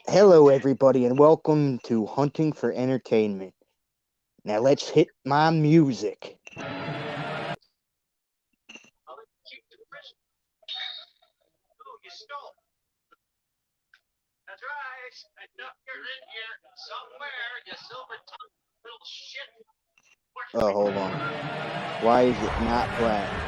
Hello, everybody, and welcome to Hunting for Entertainment. Now, let's hit my music. Oh, hold on. Why is it not playing?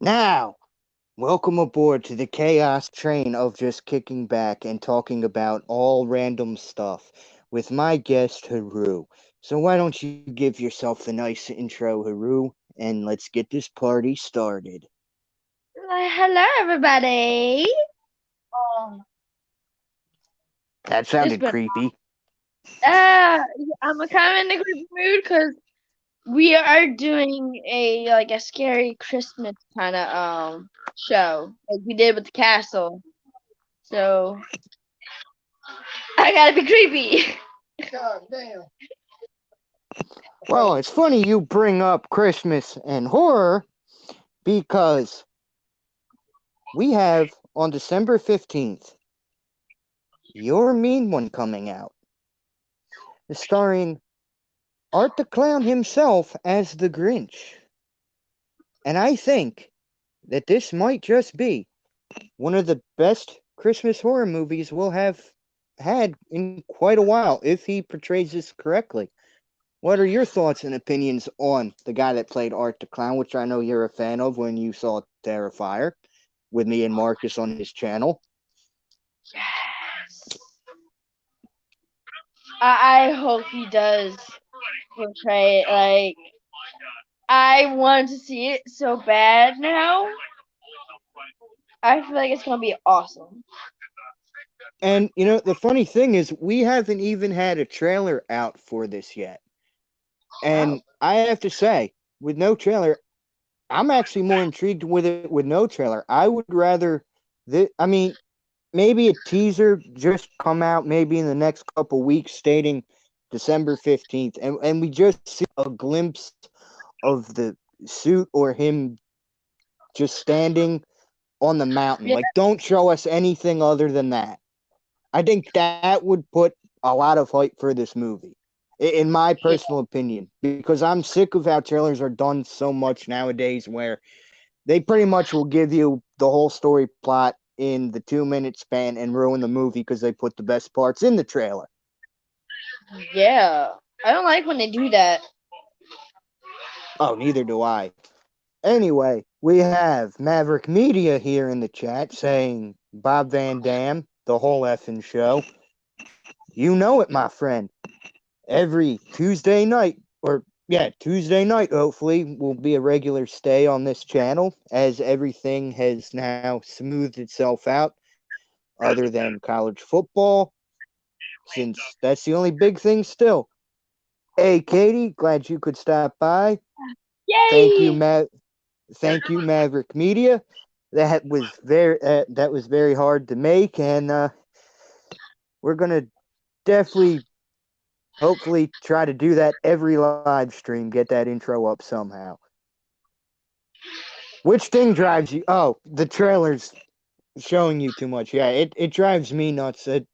Now, welcome aboard to the chaos train of just kicking back and talking about all random stuff with my guest, Haru. So, why don't you give yourself the nice intro, Haru, and let's get this party started. Hello, everybody. Um, That it's sounded been creepy. I'm kind of in a good mood because we are doing a scary Christmas kind of show like we did with the castle. So I gotta be creepy. Well, it's funny you bring up Christmas and horror because we have on December 15th Your Mean One coming out, starring Art the Clown himself as the Grinch. And I think that this might just be one of the best Christmas horror movies we'll have had in quite a while if he portrays this correctly. What are your thoughts and opinions on the guy that played Art the Clown, which I know you're a fan of when you saw Terrifier with me and Marcus on his channel? Yes. I hope he does portray it. Like I want to see it so bad now. I feel like it's gonna be awesome. And the funny thing is, we haven't even had a trailer out for this yet. Oh. And I have to say, with no trailer, I'm actually more intrigued with it with no trailer. I would rather, I mean, maybe a teaser just come out maybe in the next couple weeks stating December 15th, and we just see a glimpse of the suit or him just standing on the mountain. Yeah. Like, don't show us anything other than that. I think that would put a lot of hype for this movie, in my Yeah. personal opinion, because I'm sick of how trailers are done so much nowadays, where they pretty much will give you the whole story plot in the 2 minute span and ruin the movie because they put the best parts in the trailer. Yeah. I don't like when they do that. Oh, neither do I. Anyway, we have Maverick Media here in the chat saying Bob Van Dam, the whole effing show. You know it, my friend. Every Tuesday night, or yeah, Tuesday night, hopefully, will be a regular stay on this channel as everything has now smoothed itself out, other than college football, since that's the only big thing still. Hey, Katie, glad you could stop by. Thank you, Yay! Matt. Thank you, Maverick Media. That was very hard to make, and we're gonna definitely, hopefully, try to do that every live stream. Get that intro up somehow. Which thing drives you? Oh, the trailer's showing you too much. Yeah, it drives me nuts. It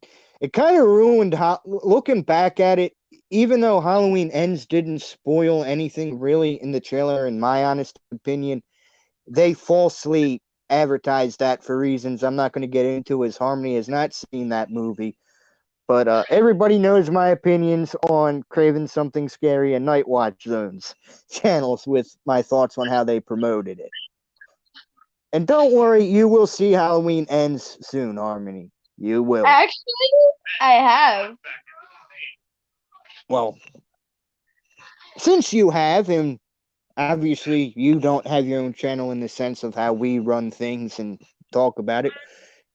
kind of ruined. Looking back at it, even though Halloween Ends didn't spoil anything really in the trailer, in my honest opinion, they falsely advertised that for reasons I'm not going to get into, as Harmony has not seen that movie. But everybody knows my opinions on Craven Something Scary and Night Watch Zones channels with my thoughts on how they promoted it. And don't worry, you will see Halloween Ends soon, Harmony. You will. Actually, I have. Well, since you have, and obviously you don't have your own channel in the sense of how we run things and talk about it,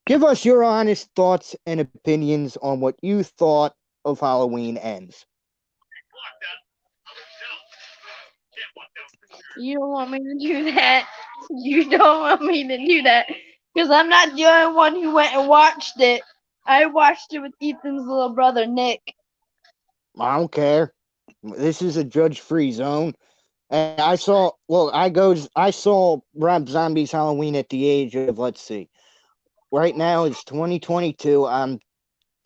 give us your honest thoughts and opinions on what you thought of Halloween Ends. You don't want me to do that. You don't want me to do that. Because I'm not the only one who went and watched it. I watched it with Ethan's little brother, Nick. I don't care. This is a judge-free zone. And I saw Rob Zombie's Halloween at the age of, let's see, right now it's 2022. I'm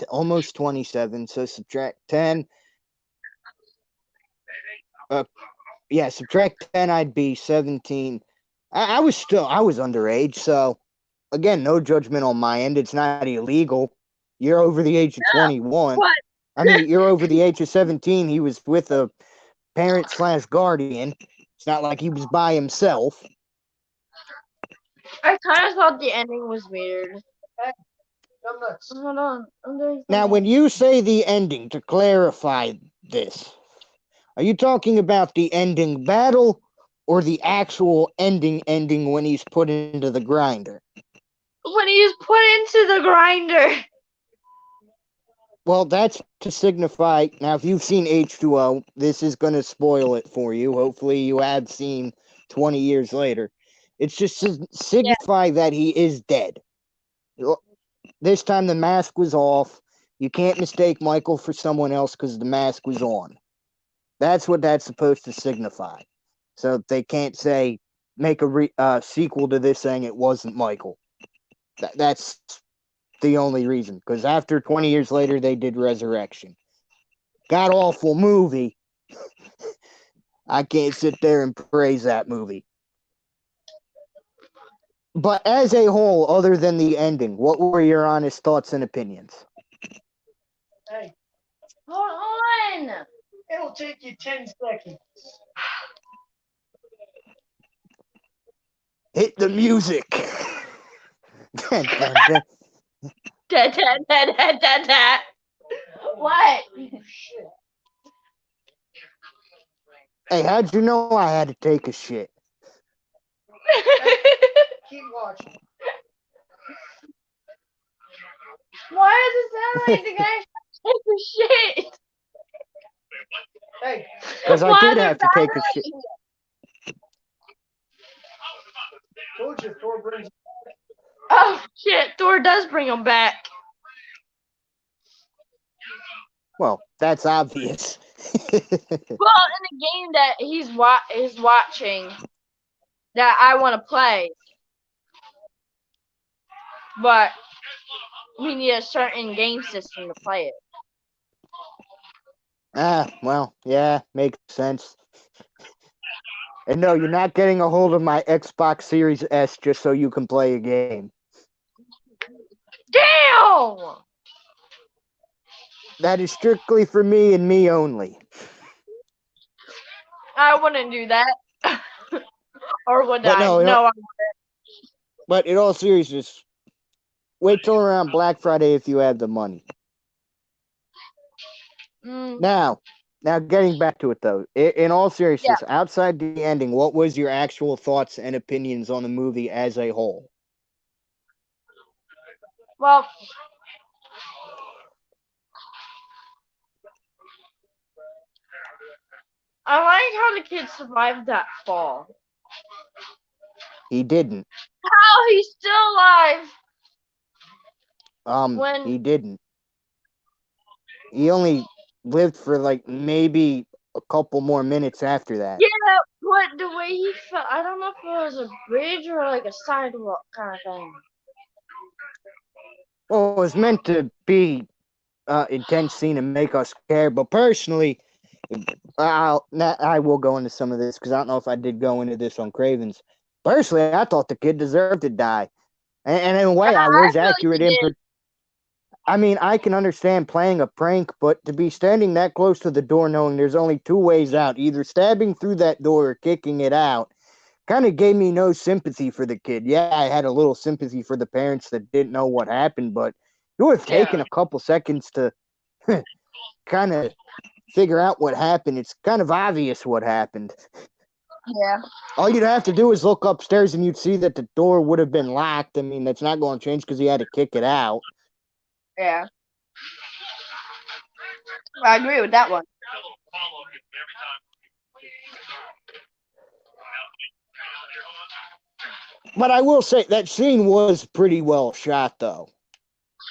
almost 27, so subtract 10. Subtract 10, I'd be 17. I was underage, so again, no judgment on my end. It's not illegal. You're over the age of 21. What? I mean, you're over the age of 17. He was with a parent/guardian. It's not like he was by himself. I kind of thought the ending was weird. Hold on. Now, when you say the ending, to clarify this, are you talking about the ending battle or the actual ending when he's put into the grinder? When he was put into the grinder. Well, that's to signify. Now, if you've seen H2O, this is going to spoil it for you. Hopefully, you have seen 20 years later. It's just to signify that he is dead. This time, the mask was off. You can't mistake Michael for someone else because the mask was on. That's what that's supposed to signify. So they can't make a sequel to this saying it wasn't Michael. That's the only reason, because after 20 years later they did Resurrection. God awful movie. I can't sit there and praise that movie. But as a whole, other than the ending, what were your honest thoughts and opinions? Hey, hold on. It'll take you 10 seconds. Hit the music. Dun, dun, dun. What? Hey, how'd you know I had to take a shit? Keep watching. Why does it sound like the guy take a shit? Hey, because I did have to take a shit. told you Thor brings. Oh shit! Thor does bring him back. Well, that's obvious. Well, in the game that he's watching, that I want to play, but we need a certain game system to play it. Well, yeah, makes sense. And no, you're not getting a hold of my Xbox Series S just so you can play a game. Damn! That is strictly for me and me only. I wouldn't do that. Or would But I? no, No, I But in all seriousness, wait till around Black Friday if you have the money. wouldn't. Now getting back to it though, in all seriousness, outside the ending, what was your actual thoughts and opinions on the movie as a whole? Well, I like how the kid survived that fall. He didn't. How he's still alive. He didn't. He only lived for like maybe a couple more minutes after that. Yeah, but the way he fell, I don't know if it was a bridge or like a sidewalk kind of thing. Well, it was meant to be intense scene and make us care, but personally, I will go into some of this because I don't know if I did go into this on Cravens. Personally, I thought the kid deserved to die, and in a way, I was accurate in. I mean, I can understand playing a prank, but to be standing that close to the door knowing there's only two ways out, either stabbing through that door or kicking it out, kind of gave me no sympathy for the kid. Yeah, I had a little sympathy for the parents that didn't know what happened, but it would have taken a couple seconds to kind of figure out what happened. It's kind of obvious what happened. Yeah. All you'd have to do is look upstairs and you'd see that the door would have been locked. I mean, that's not going to change because he had to kick it out. Yeah. I agree with that one. But I will say that scene was pretty well shot, though.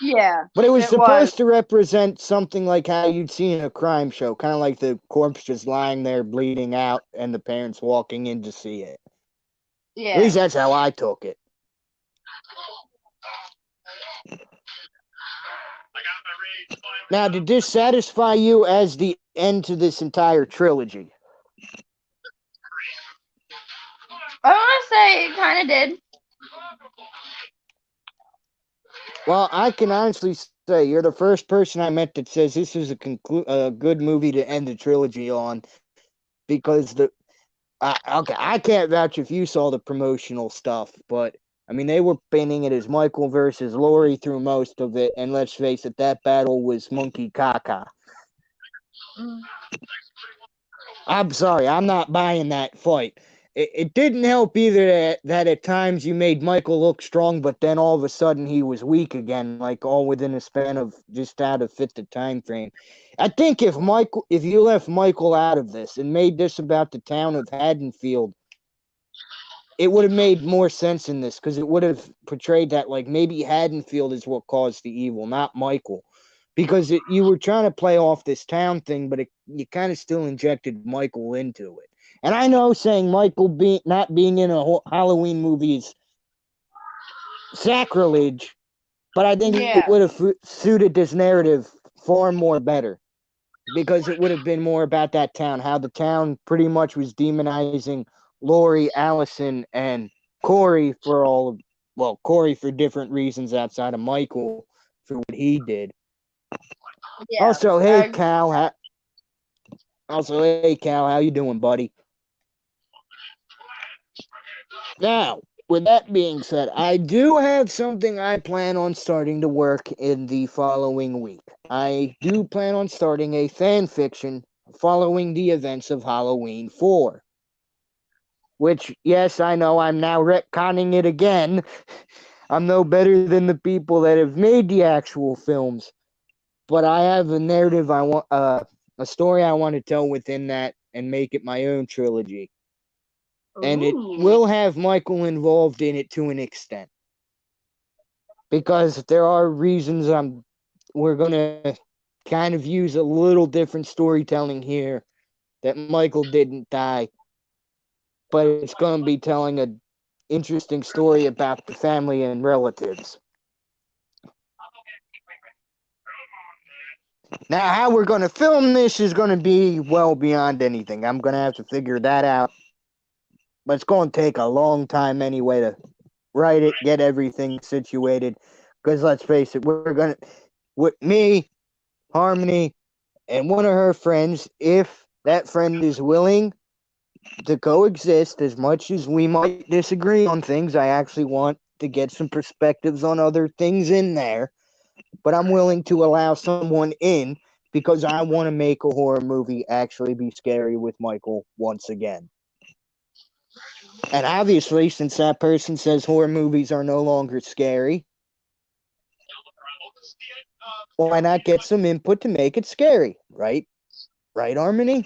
Yeah. But it was It supposed was. to represent something like how you'd see in a crime show, kind of like the corpse just lying there bleeding out and the parents walking in to see it. Yeah. At least that's how I took it. Now, did this satisfy you as the end to this entire trilogy? I want to say it kind of did. Well, I can honestly say you're the first person I met that says this is a good movie to end the trilogy on, because okay, I can't vouch if you saw the promotional stuff, but I mean they were painting it as Michael versus Laurie through most of it, and let's face it, that battle was monkey caca. I'm sorry, I'm not buying that fight. It didn't help either that at times you made Michael look strong, but then all of a sudden he was weak again, like all within a span of just how to fit the time frame. I think if you left Michael out of this and made this about the town of Haddonfield, it would have made more sense in this, because it would have portrayed that like maybe Haddonfield is what caused the evil, not Michael. Because you were trying to play off this town thing, but you kind of still injected Michael into it. And I know saying Michael not being in a Halloween movie is sacrilege, but I think it would have suited this narrative far more better, because it would have been more about that town, how the town pretty much was demonizing Laurie, Allison, and Corey for Corey for different reasons outside of Michael for what he did. Yeah. Also, hey Cal, how you doing, buddy? Now, with that being said, I do have something I plan on starting to work in the following week. I do plan on starting a fan fiction following the events of Halloween 4. Which, yes, I know I'm now retconning it again. I'm no better than the people that have made the actual films. But I have a narrative a story I want to tell within that and make it my own trilogy. And it will have Michael involved in it to an extent. Because there are reasons we're going to kind of use a little different storytelling here, that Michael didn't die. But it's going to be telling an interesting story about the family and relatives. Now, how we're going to film this is going to be well beyond anything. I'm going to have to figure that out. But it's going to take a long time anyway to write it, get everything situated. Because let's face it, with me, Harmony, and one of her friends, if that friend is willing to coexist, as much as we might disagree on things, I actually want to get some perspectives on other things in there. But I'm willing to allow someone in, because I want to make a horror movie actually be scary with Michael once again. And obviously, since that person says horror movies are no longer scary, why not get some input to make it scary, right? Right, Harmony?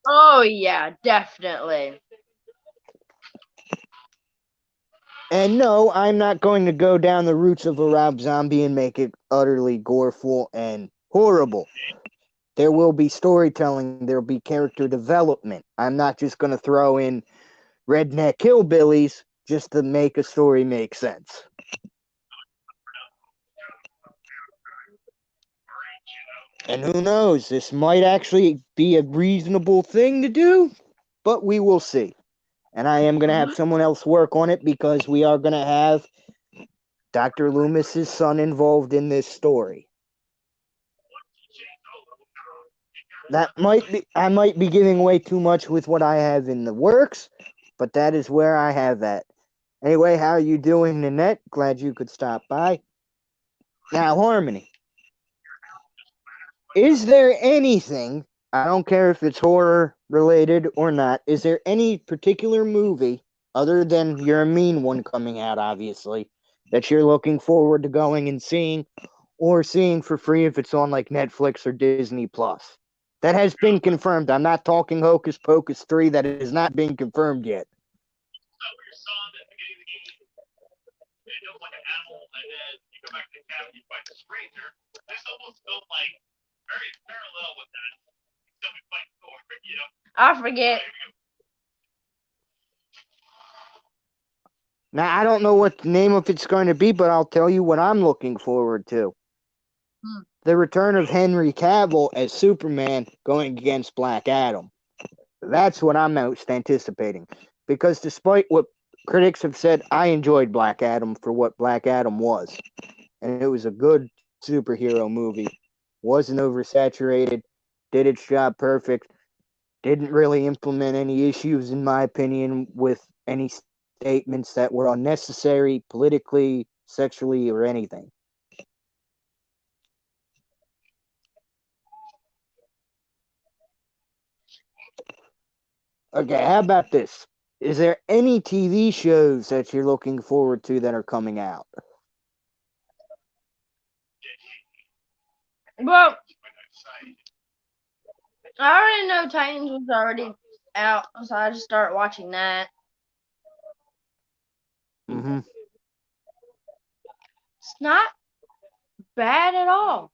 Oh, yeah, definitely. And no, I'm not going to go down the roots of a Rob Zombie and make it utterly goreful and horrible. There will be storytelling. There will be character development. I'm not just going to throw in redneck hillbillies just to make a story make sense. And who knows, this might actually be a reasonable thing to do, but we will see. And I am going to have someone else work on it, because we are going to have Dr. Loomis's son involved in this story. I might be giving away too much with what I have in the works, but that is where I have that. Anyway, how are you doing, Nanette? Glad you could stop by. Now, Harmony, is there anything, I don't care if it's horror related or not, is there any particular movie, other than your mean one coming out, obviously, that you're looking forward to going and seeing, or seeing for free if it's on like Netflix or Disney Plus? That has been confirmed. I'm not talking Hocus Pocus 3 that has not been confirmed yet. I forget. Now, I don't know what the name of it's going to be, but I'll tell you what I'm looking forward to. The return of Henry Cavill as Superman going against Black Adam. That's what I'm most anticipating. Because despite what critics have said, I enjoyed Black Adam for what Black Adam was. And it was a good superhero movie. Wasn't oversaturated, did its job perfect, didn't really implement any issues, in my opinion, with any statements that were unnecessary politically, sexually, or anything. Okay, how about this? Is there any TV shows that you're looking forward to that are coming out? Well, I already know Titans was already out, so I just started watching that. Mm-hmm. It's not bad at all.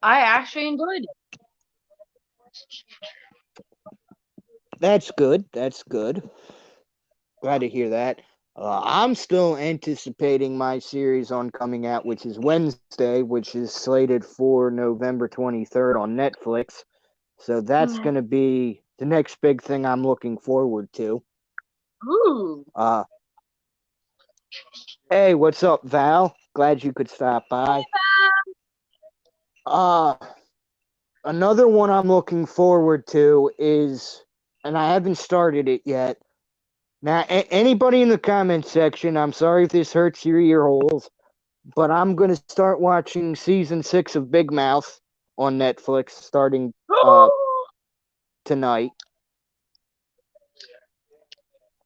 I actually enjoyed it. That's good. That's good. Glad to hear that. I'm still anticipating my series on coming out, which is Wednesday, which is slated for November 23rd on Netflix. So that's going to be the next big thing I'm looking forward to. Ooh. Hey, what's up, Val? Glad you could stop by. Another one I'm looking forward to is, and I haven't started it yet. Now, anybody in the comment section, I'm sorry if this hurts your ear holes, but I'm going to start watching season 6 of Big Mouth on Netflix starting tonight.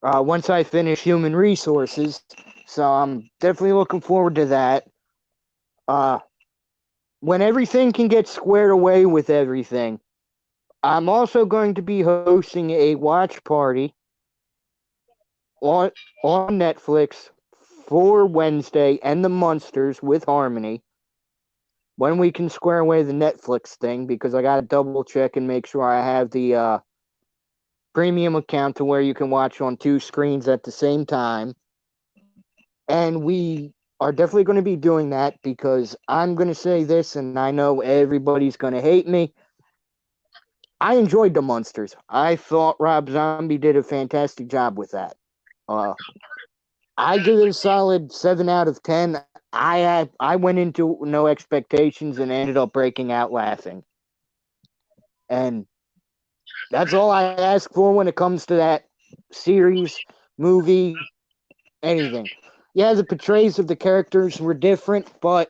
Once I finish Human Resources, so I'm definitely looking forward to that. When everything can get squared away with everything, I'm also going to be hosting a watch party on Netflix for Wednesday and the Munsters with Harmony when we can square away the Netflix thing, because I got to double check and make sure I have the premium account to where you can watch on 2 screens at the same time. And we are definitely going to be doing that, because I'm going to say this, and I know everybody's going to hate me. I enjoyed the Munsters. I thought Rob Zombie did a fantastic job with that. I give it a solid 7 out of 10. I went into no expectations and ended up breaking out laughing. And that's all I ask for when it comes to that series, movie, anything. Yeah, the portrayals of the characters were different, but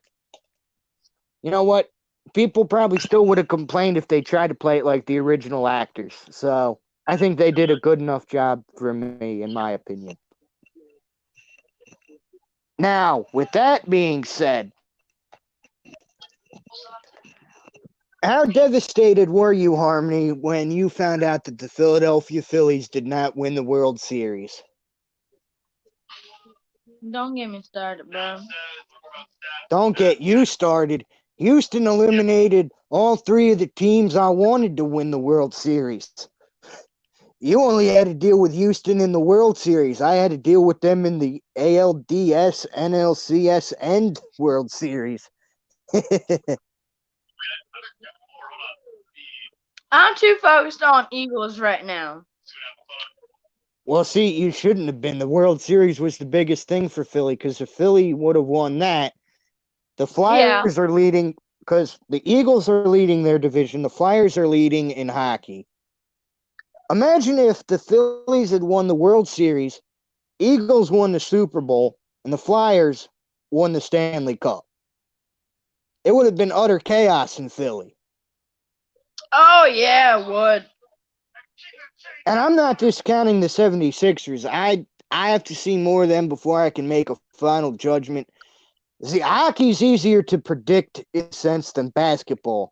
you know what? People probably still would have complained if they tried to play it like the original actors. So I think they did a good enough job for me, in my opinion. Now, with that being said, how devastated were you, Harmony, when you found out that the Philadelphia Phillies did not win the World Series? Don't get me started, bro. Don't get you started. Houston eliminated all 3 of the teams I wanted to win the World Series. You only had to deal with Houston in the World Series. I had to deal with them in the ALDS, NLCS, and World Series. I'm too focused on Eagles right now. Well, see, you shouldn't have been. The World Series was the biggest thing for Philly, because if Philly would have won that, the Flyers are leading, because the Eagles are leading their division. The Flyers are leading in hockey. Imagine if the Phillies had won the World Series, Eagles won the Super Bowl, and the Flyers won the Stanley Cup. It would have been utter chaos in Philly. Oh yeah, it would. And I'm not discounting the 76ers. I have to see more of them before I can make a final judgment. See, hockey's easier to predict in a sense than basketball.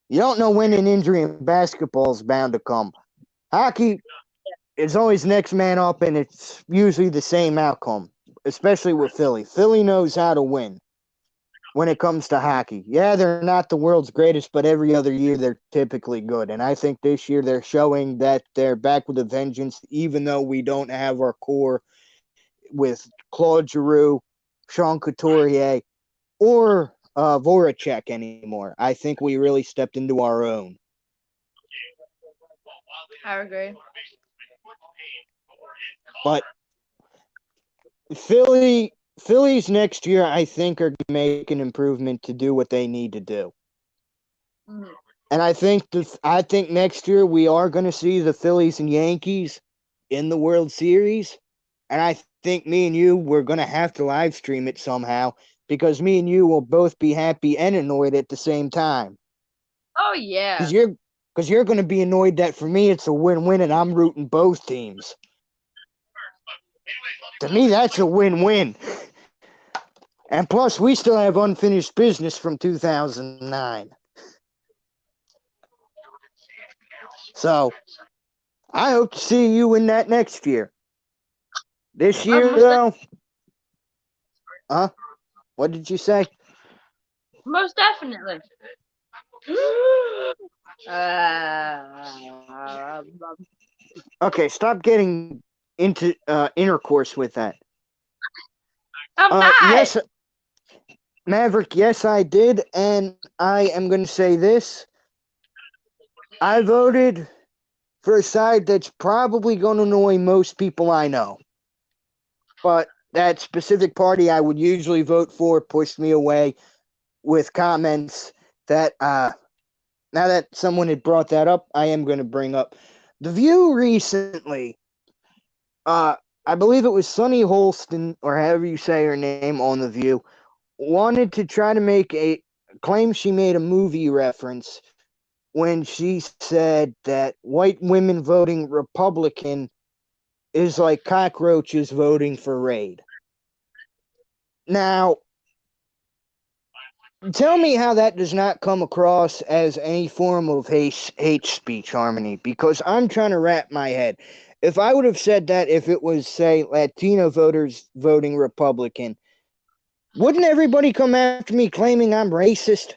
You don't know when an injury in basketball is bound to come. Hockey, it's always next man up, and it's usually the same outcome, especially with Philly. Philly knows how to win when it comes to hockey. Yeah, they're not the world's greatest, but every other year they're typically good. And I think this year they're showing that they're back with a vengeance, even though we don't have our core with Claude Giroux, Sean Couturier, or Voracek anymore. I think we really stepped into our own. I agree. But Phillies next year, I think, are going to make an improvement to do what they need to do. Mhm. And I think next year we are going to see the Phillies and Yankees in the World Series. And I think me and you, we're going to have to live stream it somehow because me and you will both be happy and annoyed at the same time. Oh yeah. Because you're going to be annoyed that for me it's a win-win and I'm rooting both teams. To me, that's a win-win. And plus, we still have unfinished business from 2009. So, I hope to see you in that next year. This year, though, what did you say? Most definitely. Okay, stop getting into intercourse with that. I'm not. Yes, Maverick, yes, I did, and I am going to say this. I voted for a side that's probably going to annoy most people I know. But that specific party I would usually vote for pushed me away with comments that, now that someone had brought that up, I am going to bring up. The View recently, I believe it was Sunny Holston, or however you say her name on The View, wanted to try to make a claim she made a movie reference when she said that white women voting Republican is like cockroaches voting for Raid. Now, tell me how that does not come across as any form of hate speech, Harmony, because I'm trying to wrap my head. If I would have said that if it was, say, Latino voters voting Republican, wouldn't everybody come after me claiming I'm racist?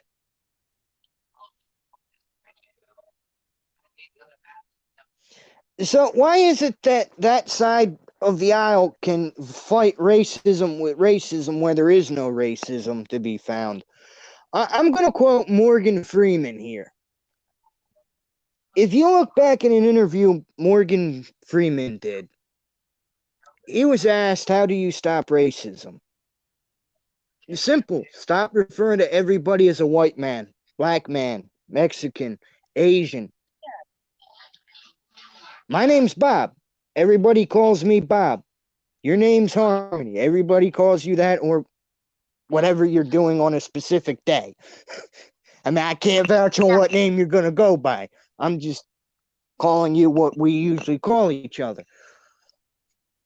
So why is it that that side of the aisle can fight racism with racism where there is no racism to be found? I'm going to quote Morgan Freeman here. If you look back in an interview Morgan Freeman did, he was asked, how do you stop racism? It's simple. Stop referring to everybody as a white man, black man, Mexican, Asian. My name's Bob. Everybody calls me Bob. Your name's Harmony. Everybody calls you that, or whatever you're doing on a specific day. I mean, I can't vouch on what name you're going to go by. I'm just calling you what we usually call each other.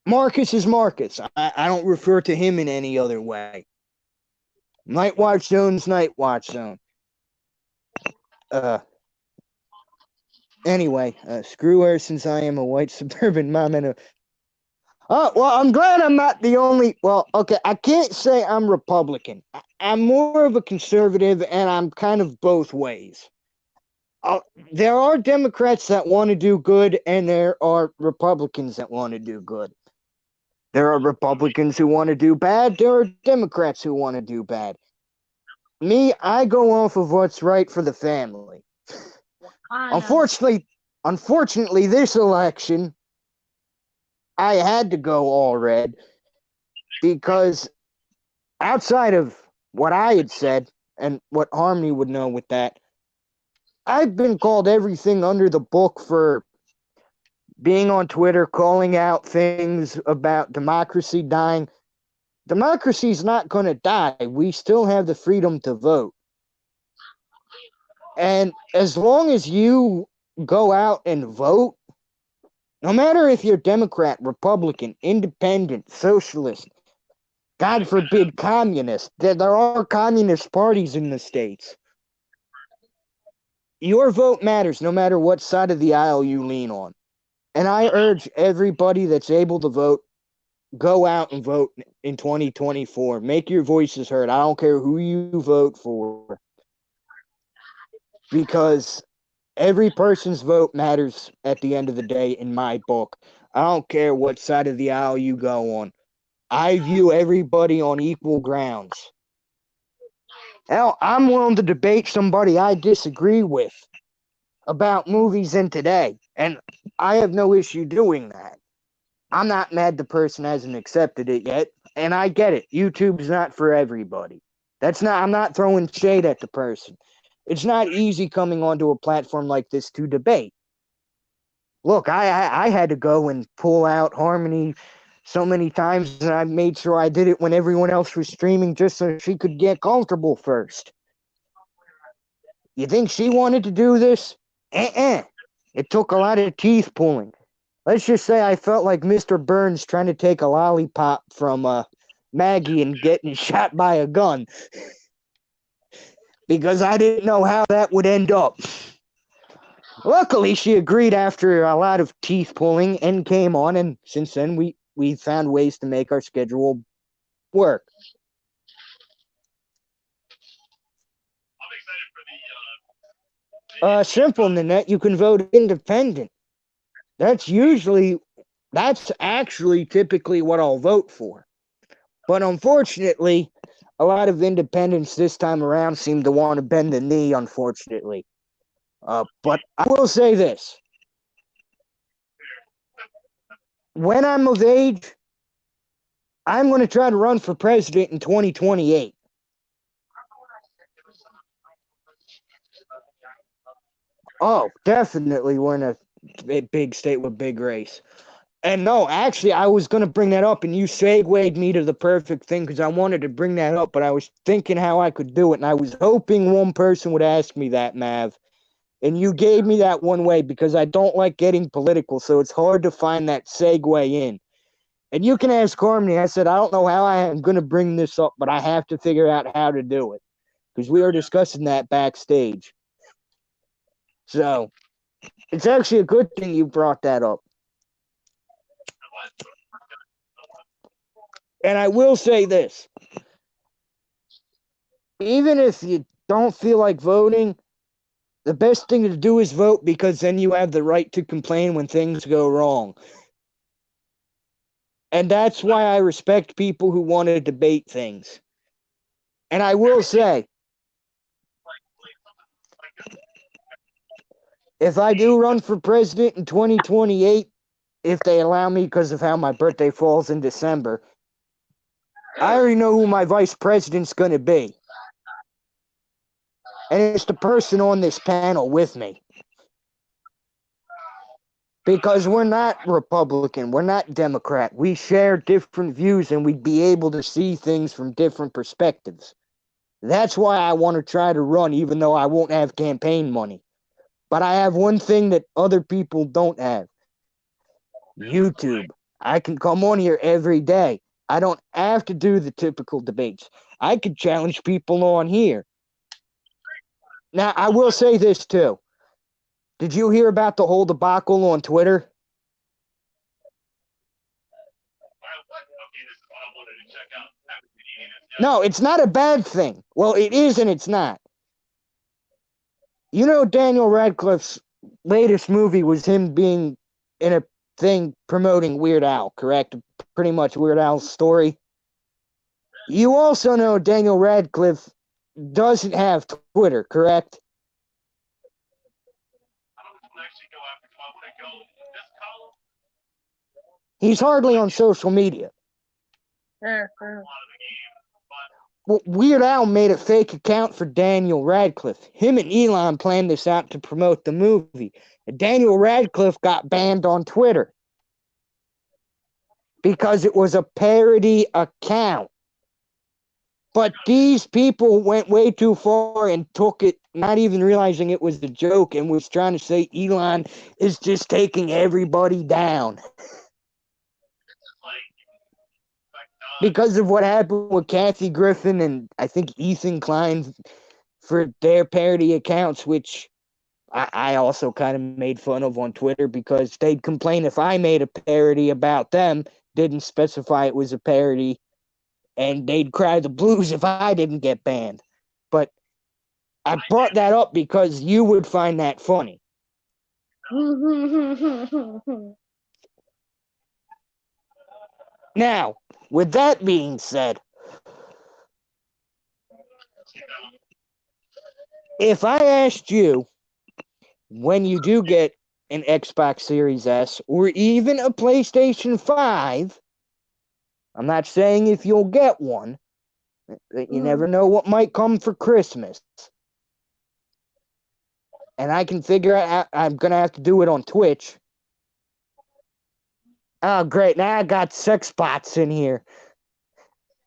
Marcus is Marcus. I don't refer to him in any other way. Night Watch Zone's Night Watch Zone. Anyway, screw her since I am a white suburban mom and a... Oh, well, I'm glad I'm not the only... Well, okay, I can't say I'm Republican. I'm more of a conservative, and I'm kind of both ways. There are Democrats that want to do good, and there are Republicans that want to do good. There are Republicans who want to do bad. There are Democrats who want to do bad. Me, I go off of what's right for the family. Unfortunately, this election, I had to go all red because outside of what I had said and what Harmony would know with that, I've been called everything under the book for being on Twitter, calling out things about democracy dying. Democracy's not going to die. We still have the freedom to vote. And as long as you go out and vote, no matter if you're Democrat, Republican, Independent, Socialist, God forbid, Communist, there are communist parties in the States. Your vote matters no matter what side of the aisle you lean on. And I urge everybody that's able to vote, go out and vote in 2024. Make your voices heard. I don't care who you vote for. Because every person's vote matters at the end of the day in my book. I don't care what side of the aisle you go on. I view everybody on equal grounds. Hell, I'm willing to debate somebody I disagree with about movies in today, and I have no issue doing that. I'm not mad the person hasn't accepted it yet, and I get it. YouTube's not for everybody. I'm not throwing shade at the person. It's not easy coming onto a platform like this to debate. Look, I had to go and pull out Harmony so many times, and I made sure I did it when everyone else was streaming just so she could get comfortable first. You think she wanted to do this? It took a lot of teeth pulling. Let's just say I felt like Mr. Burns trying to take a lollipop from Maggie and getting shot by a gun. Because I didn't know how that would end up. Luckily, she agreed after a lot of teeth pulling and came on, and since then we found ways to make our schedule work. Simple, Nanette. You can vote independent. That's actually typically what I'll vote for. But unfortunately, a lot of independents this time around seem to want to bend the knee, unfortunately. But I will say this. When I'm of age, I'm going to try to run for president in 2028. Oh, definitely we're in a big state with big race. And no, actually, I was going to bring that up, and you segued me to the perfect thing because I wanted to bring that up, but I was thinking how I could do it, and I was hoping one person would ask me that, Mav. And you gave me that one way because I don't like getting political, so it's hard to find that segue in. And you can ask Harmony. I said, I don't know how I am going to bring this up, but I have to figure out how to do it because we were discussing that backstage. So it's actually a good thing you brought that up. And I will say this. Even if you don't feel like voting, the best thing to do is vote because then you have the right to complain when things go wrong. And that's why I respect people who want to debate things. And I will say, if I do run for president in 2028, if they allow me because of how my birthday falls in December, I already know who my vice president's going to be. And it's the person on this panel with me. Because we're not Republican, we're not Democrat. We share different views and we'd be able to see things from different perspectives. That's why I want to try to run, even though I won't have campaign money. But I have one thing that other people don't have. YouTube. I can come on here every day. I don't have to do the typical debates. I could challenge people on here. Now, I will say this too. Did you hear about the whole debacle on Twitter? No, it's not a bad thing. Well, it is and it's not. You know, Daniel Radcliffe's latest movie was him being in a thing promoting Weird Al, correct? Pretty much Weird Al's story. You also know Daniel Radcliffe doesn't have Twitter, correct? He's hardly on social media. Weird Al made a fake account for Daniel Radcliffe. Him and Elon planned this out to promote the movie. And Daniel Radcliffe got banned on Twitter because it was a parody account. But these people went way too far and took it, not even realizing it was a joke, and was trying to say Elon is just taking everybody down. Because of what happened with Kathy Griffin and I think Ethan Klein for their parody accounts, which I also kind of made fun of on Twitter because they'd complain if I made a parody about them, didn't specify it was a parody, and they'd cry the blues if I didn't get banned. But I brought that up because you would find that funny. Now, with that being said, if I asked you when you do get an Xbox Series S or even a PlayStation 5, I'm not saying if you'll get one, you never know what might come for Christmas. And I can figure out I'm going to have to do it on Twitch. Oh, great. Now I got sex bots in here.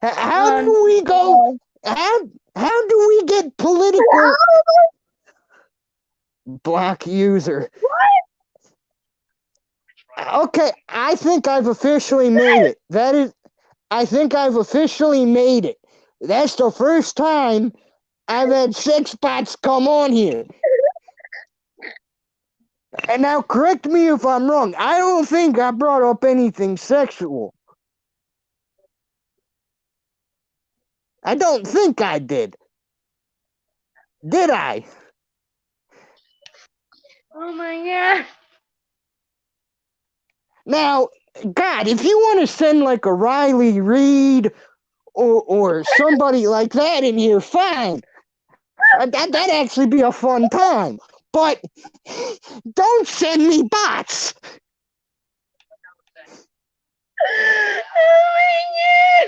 How do we go? How do we get political? Block user. Okay, I think I've officially made it. I think I've officially made it. That's the first time I've had sex bots come on here. And now correct me if I'm wrong. I don't think I brought up anything sexual. I don't think I did. Did I? Oh my god. Now, God, if you want to send like a Riley Reid or somebody like that in here, fine. That'd actually be a fun time. But don't send me bots. Oh my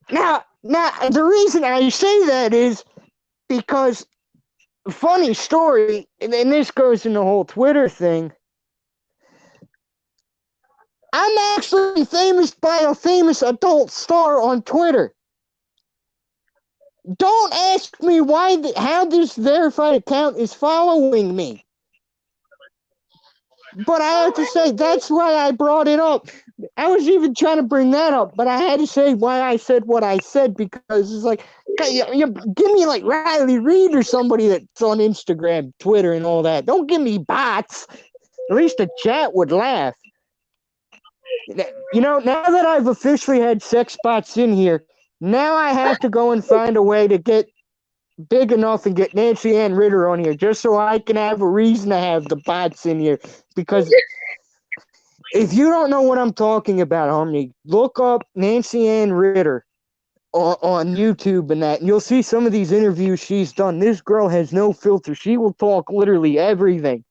god. Now, the reason I say that is because, funny story, and this goes in the whole Twitter thing, I'm actually famous by a famous adult star on Twitter. Don't ask me how this verified account is following me. But I have to say, that's why I brought it up. I was even trying to bring that up, but I had to say why I said what I said, because it's like, give me like Riley Reid or somebody that's on Instagram, Twitter, and all that. Don't give me bots. At least the chat would laugh. You know, now that I've officially had sex bots in here, now I have to go and find a way to get big enough and get Nancy Ann Ritter on here just so I can have a reason to have the bots in here. Because if you don't know what I'm talking about, Harmony, look up Nancy Ann Ritter on YouTube and that, and you'll see some of these interviews she's done. This girl has no filter. She will talk literally everything.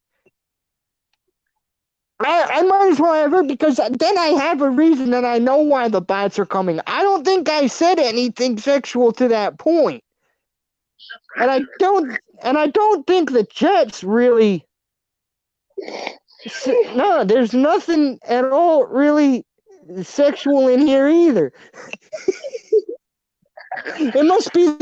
I might as well have her, because then I have a reason and I know why the bots are coming. I don't think I said anything sexual to that point. And I don't think the chat's really. No, there's nothing at all really sexual in here either. It must be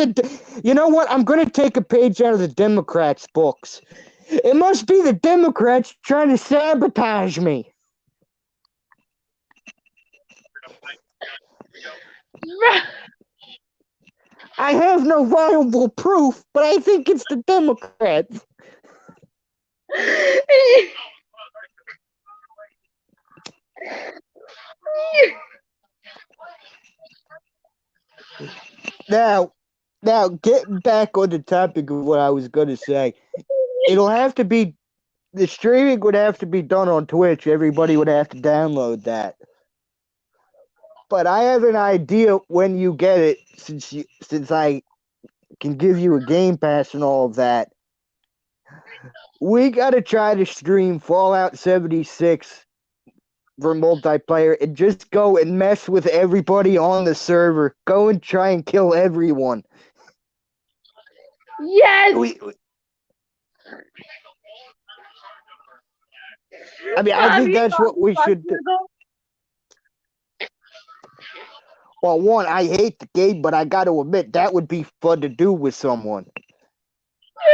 you know what? I'm going to take a page out of the Democrats' books. It must be the Democrats trying to sabotage me. I have no viable proof, but I think it's the Democrats. Now, getting back on the topic of what I was going to say, the streaming would have to be done on Twitch. Everybody would have to download that. But I have an idea when you get it, since I can give you a Game Pass and all of that. We got to try to stream Fallout 76 for multiplayer and just go and mess with everybody on the server. Go and try and kill everyone. Yes. I mean, I think that's what we should do. Well, one, I hate the game, but I got to admit that would be fun to do with someone.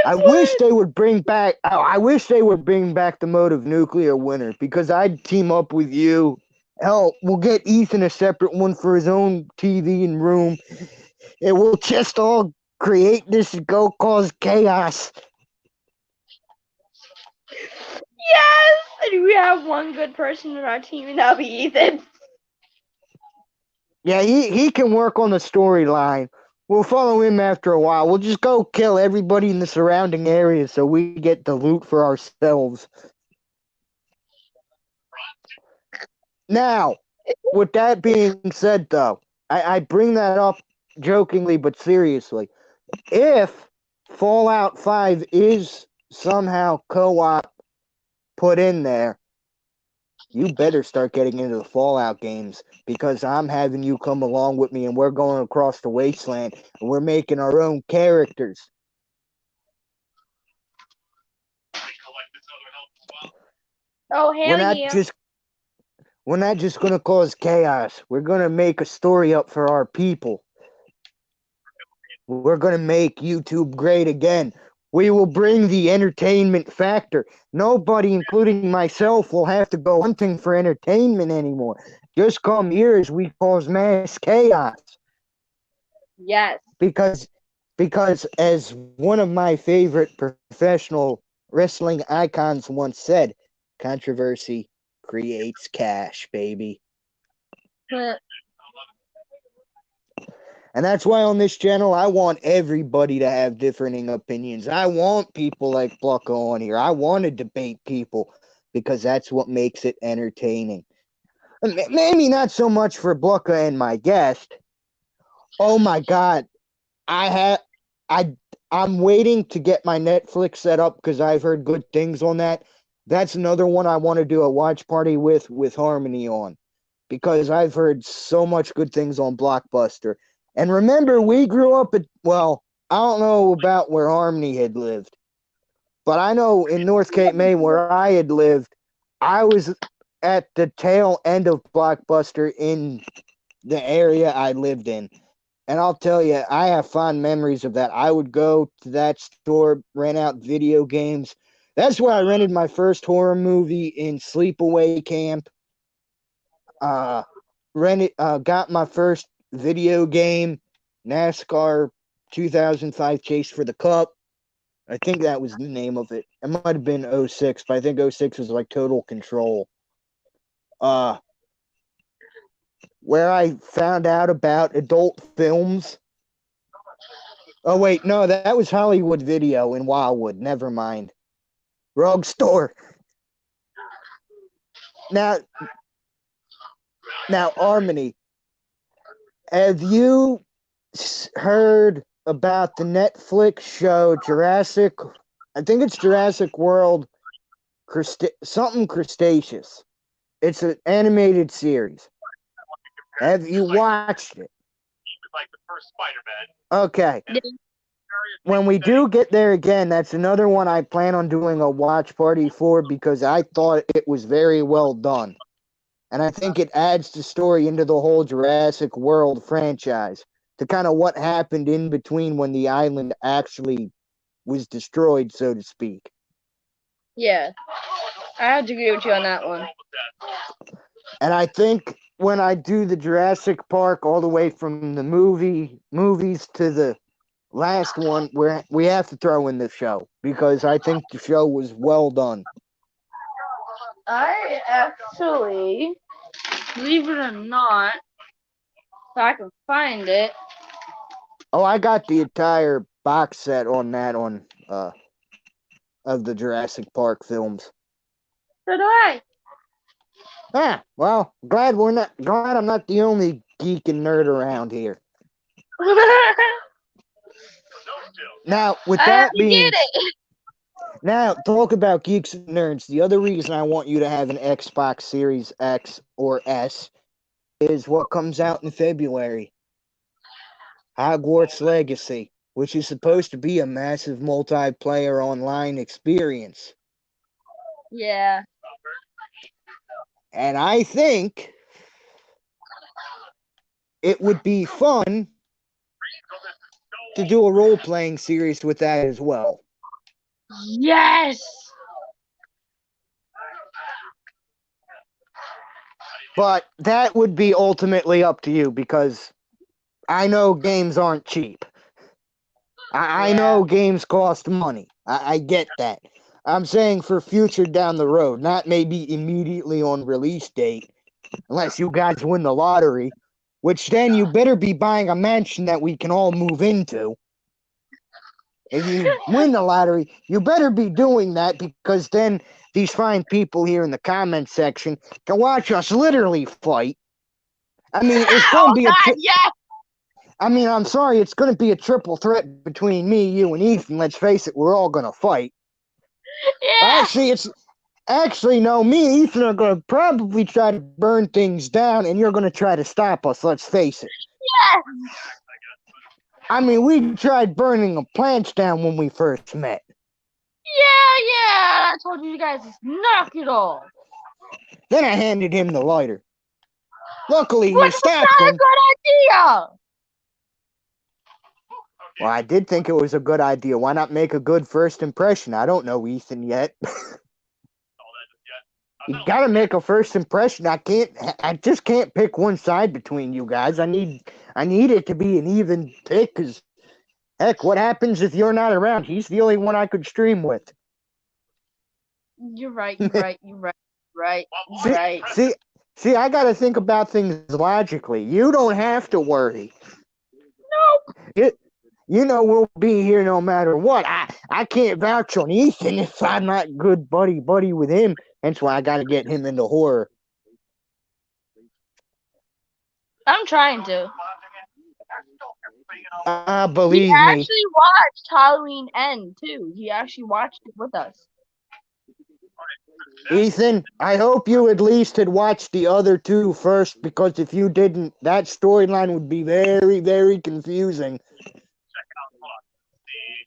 I wish they would bring back. I wish they would bring back the mode of nuclear winter because I'd team up with you. Hell, we'll get Ethan a separate one for his own TV and room, and we'll just all create this and go cause chaos. Yes, and we have one good person in our team, and that'll be Ethan. Yeah, he can work on the storyline. We'll follow him after a while. We'll just go kill everybody in the surrounding area so we get the loot for ourselves. Now, with that being said, though, I bring that up jokingly but seriously. If Fallout 5 is somehow co-op put in there, you better start getting into the Fallout games because I'm having you come along with me and we're going across the wasteland and we're making our own characters. Oh, hell yeah. We're not just going to cause chaos. We're going to make a story up for our people. We're going to make YouTube great again. We will bring the entertainment factor. Nobody, including myself, will have to go hunting for entertainment anymore. Just come here as we cause mass chaos. Yes. Because as one of my favorite professional wrestling icons once said, controversy creates cash, baby. And that's why on this channel, I want everybody to have differing opinions. I want people like Blucka on here. I want to debate people because that's what makes it entertaining. Maybe not so much for Blucka and my guest. Oh my God. I'm waiting to get my Netflix set up because I've heard good things on that. That's another one I want to do a watch party with Harmony on because I've heard so much good things on Blockbuster. And remember, we grew up at, well, I don't know about where Harmony had lived, but I know in North Cape, Maine, where I had lived, I was at the tail end of Blockbuster in the area I lived in. And I'll tell you, I have fond memories of that. I would go to that store, rent out video games. That's where I rented my first horror movie in Sleepaway Camp. Got my first video game, NASCAR 2005 Chase for the Cup. I think that was the name of it. It might have been 06, but I think 06 was like Total Control. Where I found out about adult films. Oh, wait, no, that was Hollywood Video in Wildwood. Never mind. Wrong store. Now, Harmony, have you heard about the Netflix show Jurassic? I think it's Jurassic World, something Cretaceous. It's an animated series. Have you watched it? Like the first Spider-Man. Okay. When we do get there again, that's another one I plan on doing a watch party for because I thought it was very well done. And I think it adds the story into the whole Jurassic World franchise to kind of what happened in between when the island actually was destroyed, so to speak. Yeah. I have to agree with you on that one. And I think when I do the Jurassic Park all the way from the movies to the last one, we have to throw in the show because I think the show was well done. I actually, believe it or not, if I can find it. Oh, I got the entire box set on that of the Jurassic Park films. So do I. Well, glad I'm not the only geek and nerd around here. Now, with that being Now, talk about geeks and nerds. The other reason I want you to have an Xbox Series X or S is what comes out in February. Hogwarts Legacy, which is supposed to be a massive multiplayer online experience. Yeah. And I think it would be fun to do a role-playing series with that as well. Yes. But that would be ultimately up to you because I know games aren't cheap. I know games cost money. I get that. I'm saying for future down the road, not maybe immediately on release date, unless you guys win the lottery, which then you better be buying a mansion that we can all move into. If you win the lottery, you better be doing that because then these fine people here in the comment section can watch us literally fight. I mean, it's going to be yeah. I mean, I'm sorry, it's going to be a triple threat between me, you, and Ethan. Let's face it, we're all going to fight. Yeah. Actually, no, me and Ethan are going to probably try to burn things down, and you're going to try to stop us, let's face it. Yeah. I mean, we tried burning the plants down when we first met. Yeah. I told you guys to knock it off. Then I handed him the lighter. Luckily, Which he was stopped not a him. good idea. Well, I did think it was a good idea. Why not make a good first impression? I don't know Ethan yet. You gotta make a first impression. I just can't pick one side between you guys. I need it to be an even pick, because heck, what happens if you're not around? He's the only one I could stream with. You're right. See, I gotta think about things logically. You don't have to worry. Nope. You know we'll be here no matter what. I can't vouch on Ethan if I'm not good buddy with him. That's why I gotta get him into horror. I'm trying to. Believe He me. actually watched Halloween End too. He actually watched it with us. Ethan, I hope you at least had watched the other two first, because if you didn't, that storyline would be very, very confusing.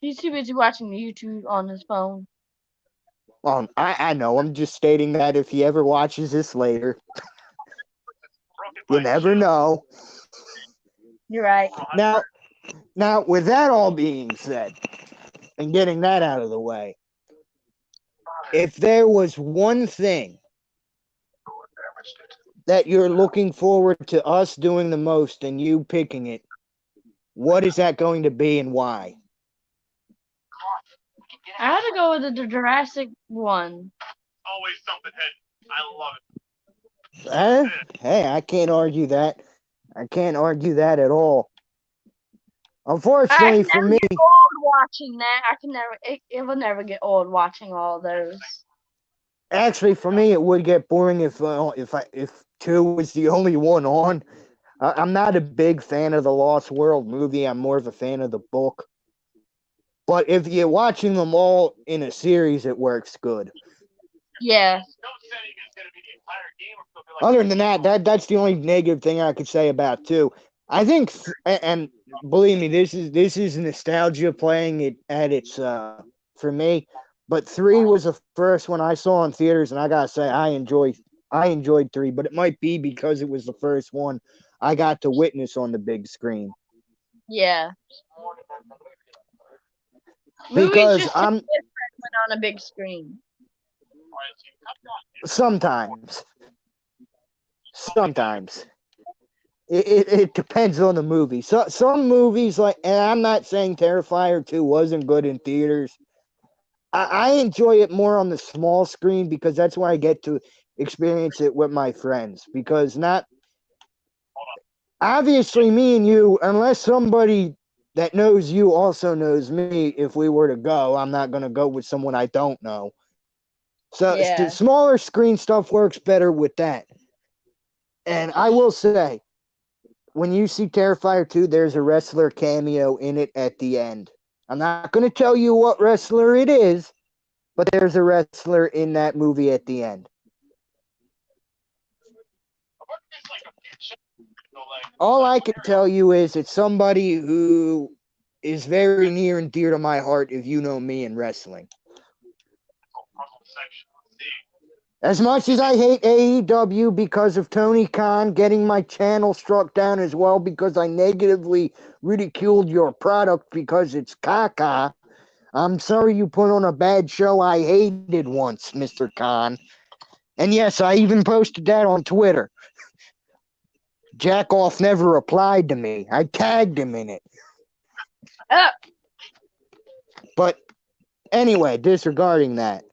He's too busy watching YouTube on his phone. Well, I know. I'm just stating that if he ever watches this later. You never know. You're right. Now, with that all being said, and getting that out of the way, if there was one thing that you're looking forward to us doing the most and you picking it, what is that going to be and why? I had to go with the Jurassic one. Always something hidden. I love it. Hey, I can't argue that. I can't argue that at all. Unfortunately for me, get old watching that. It will never get old watching all those. Actually, for me, it would get boring if 2 was the only one on. I'm not a big fan of the Lost World movie. I'm more of a fan of the book. But if you're watching them all in a series, it works good. Yeah. Other than that's the only negative thing I could say about 2. I think, and believe me, this is nostalgia playing it at its for me. But 3 was the first one I saw in theaters, and I gotta say I enjoyed 3. But it might be because it was the first one I got to witness on the big screen. Yeah. Because I'm on a big screen. Sometimes. It depends on the movie. So some movies, like, and I'm not saying Terrifier 2 wasn't good in theaters. I enjoy it more on the small screen because that's where I get to experience it with my friends. Because obviously me and you, unless somebody that knows you also knows me, if we were to go, I'm not going to go with someone I don't know. So the smaller screen stuff works better with that. And I will say, when you see Terrifier 2, there's a wrestler cameo in it at the end. I'm not going to tell you what wrestler it is, but there's a wrestler in that movie at the end. All I can tell you is it's somebody who is very near and dear to my heart if you know me in wrestling. As much as I hate AEW because of Tony Khan getting my channel struck down as well because I negatively ridiculed your product because it's caca, I'm sorry you put on a bad show I hated once, Mr. Khan. And yes, I even posted that on Twitter. Jackoff never replied to me. I tagged him in it. But anyway, disregarding that.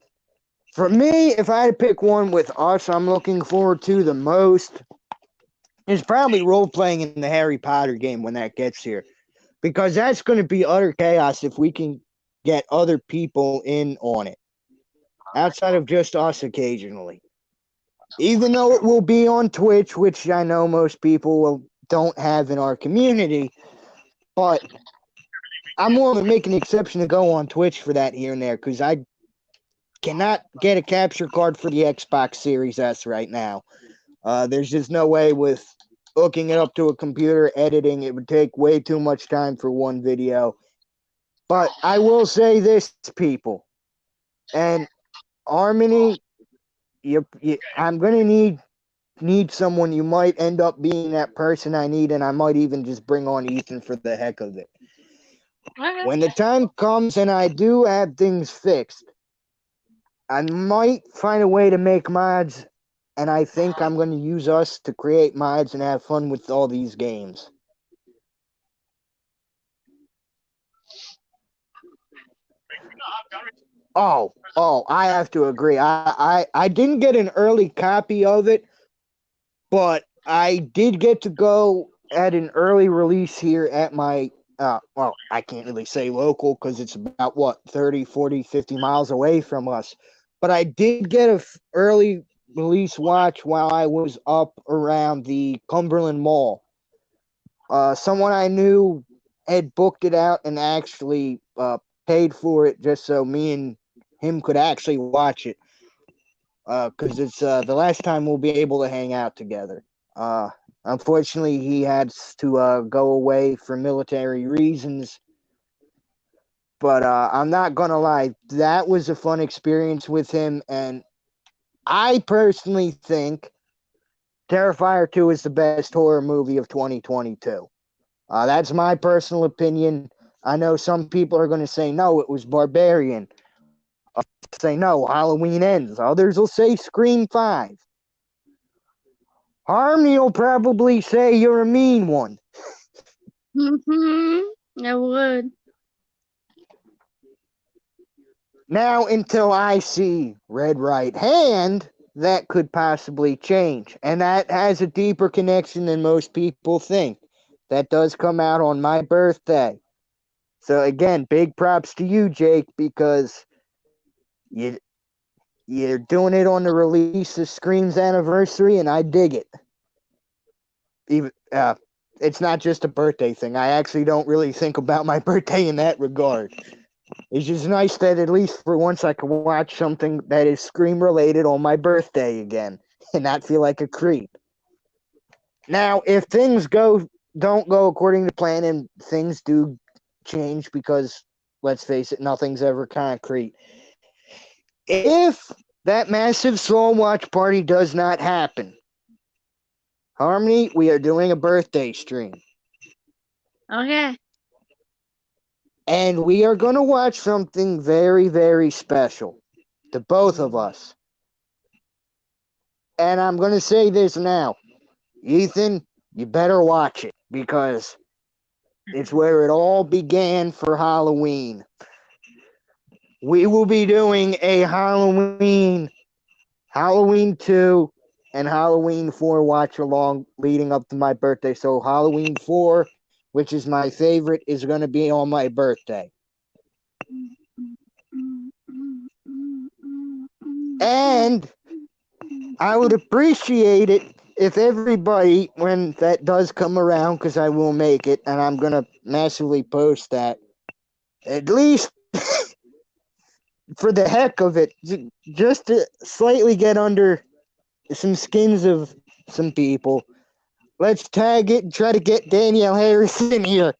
For me, if I had to pick one with us I'm looking forward to the most, is probably role-playing in the Harry Potter game when that gets here. Because that's going to be utter chaos if we can get other people in on it. Outside of just us occasionally. Even though it will be on Twitch, which I know most people don't have in our community, but I'm willing to make an exception to go on Twitch for that here and there, because I cannot get a capture card for the Xbox Series S right now. There's just no way with hooking it up to a computer, editing, it would take way too much time for one video. But I will say this, people, and Harmony, I'm going to need someone. You might end up being that person I need, and I might even just bring on Ethan for the heck of it. Okay. When the time comes and I do have things fixed, I might find a way to make mods, and I think I'm going to use us to create mods and have fun with all these games. Oh, I have to agree. I didn't get an early copy of it, but I did get to go at an early release here at my, well, I can't really say local because it's about, 30, 40, 50 miles away from us. But I did get an early release watch while I was up around the Cumberland Mall. Someone I knew had booked it out and actually paid for it just so me and him could actually watch it. Because it's the last time we'll be able to hang out together. Unfortunately, he had to go away for military reasons. But I'm not going to lie, that was a fun experience with him. And I personally think Terrifier 2 is the best horror movie of 2022. That's my personal opinion. I know some people are going to say, no, it was Barbarian. Say, no, Halloween Ends. Others will say Scream 5. Harmony will probably say you're a mean one. I would. Now, until I see Red Right Hand, that could possibly change. And that has a deeper connection than most people think. That does come out on my birthday. So again, big props to you, Jake, because you're doing it on the release of Scream's anniversary, and I dig it. Even it's not just a birthday thing. I actually don't really think about my birthday in that regard. It's just nice that at least for once I can watch something that is Scream related on my birthday again and not feel like a creep. Now, if things don't go according to plan and things do change, because let's face it, nothing's ever concrete. If that massive Soul Watch party does not happen, Harmony, we are doing a birthday stream. Okay. And we are going to watch something very, very special to both of us. And I'm going to say this now. Ethan, you better watch it because it's where it all began for Halloween. We will be doing a Halloween 2, and Halloween 4 watch along leading up to my birthday. So Halloween 4, which is my favorite, is going to be on my birthday. And I would appreciate it if everybody, when that does come around, because I will make it, and I'm going to massively post that, at least for the heck of it, just to slightly get under some skins of some people, let's tag it and try to get Danielle Harris in here.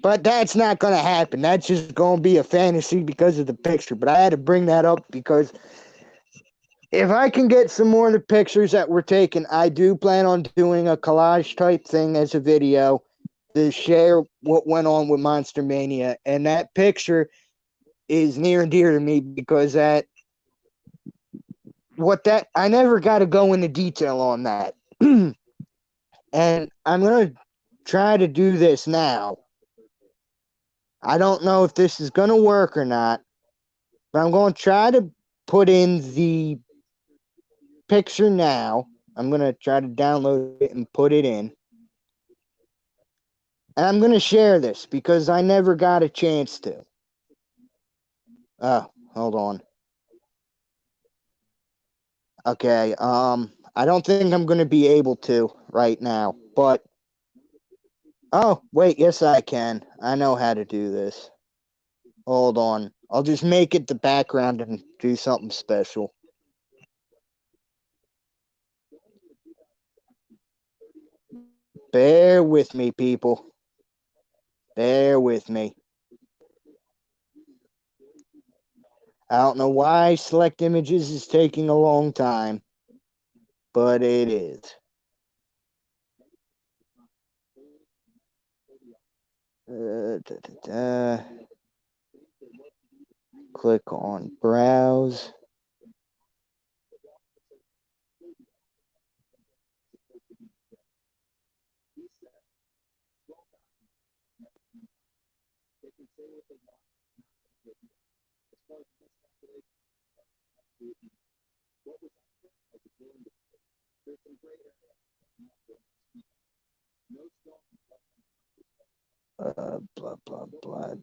But that's not going to happen. That's just going to be a fantasy because of the picture. But I had to bring that up because if I can get some more of the pictures that were taken, I do plan on doing a collage type thing as a video to share what went on with Monster Mania. And that picture is near and dear to me because I never got to go into detail on that. And I'm going to try to do this now. I don't know if this is going to work or not, but I'm going to try to put in the picture now. I'm going to try to download it and put it in. And I'm going to share this because I never got a chance to. Oh, hold on. Okay, I don't think I'm going to be able to right now, but oh, wait, yes I can. I know how to do this. Hold on. I'll just make it the background and do something special. Bear with me, people. Bear with me. I don't know why Select Images is taking a long time, but it is. Click on Browse. Blah, blah, blah.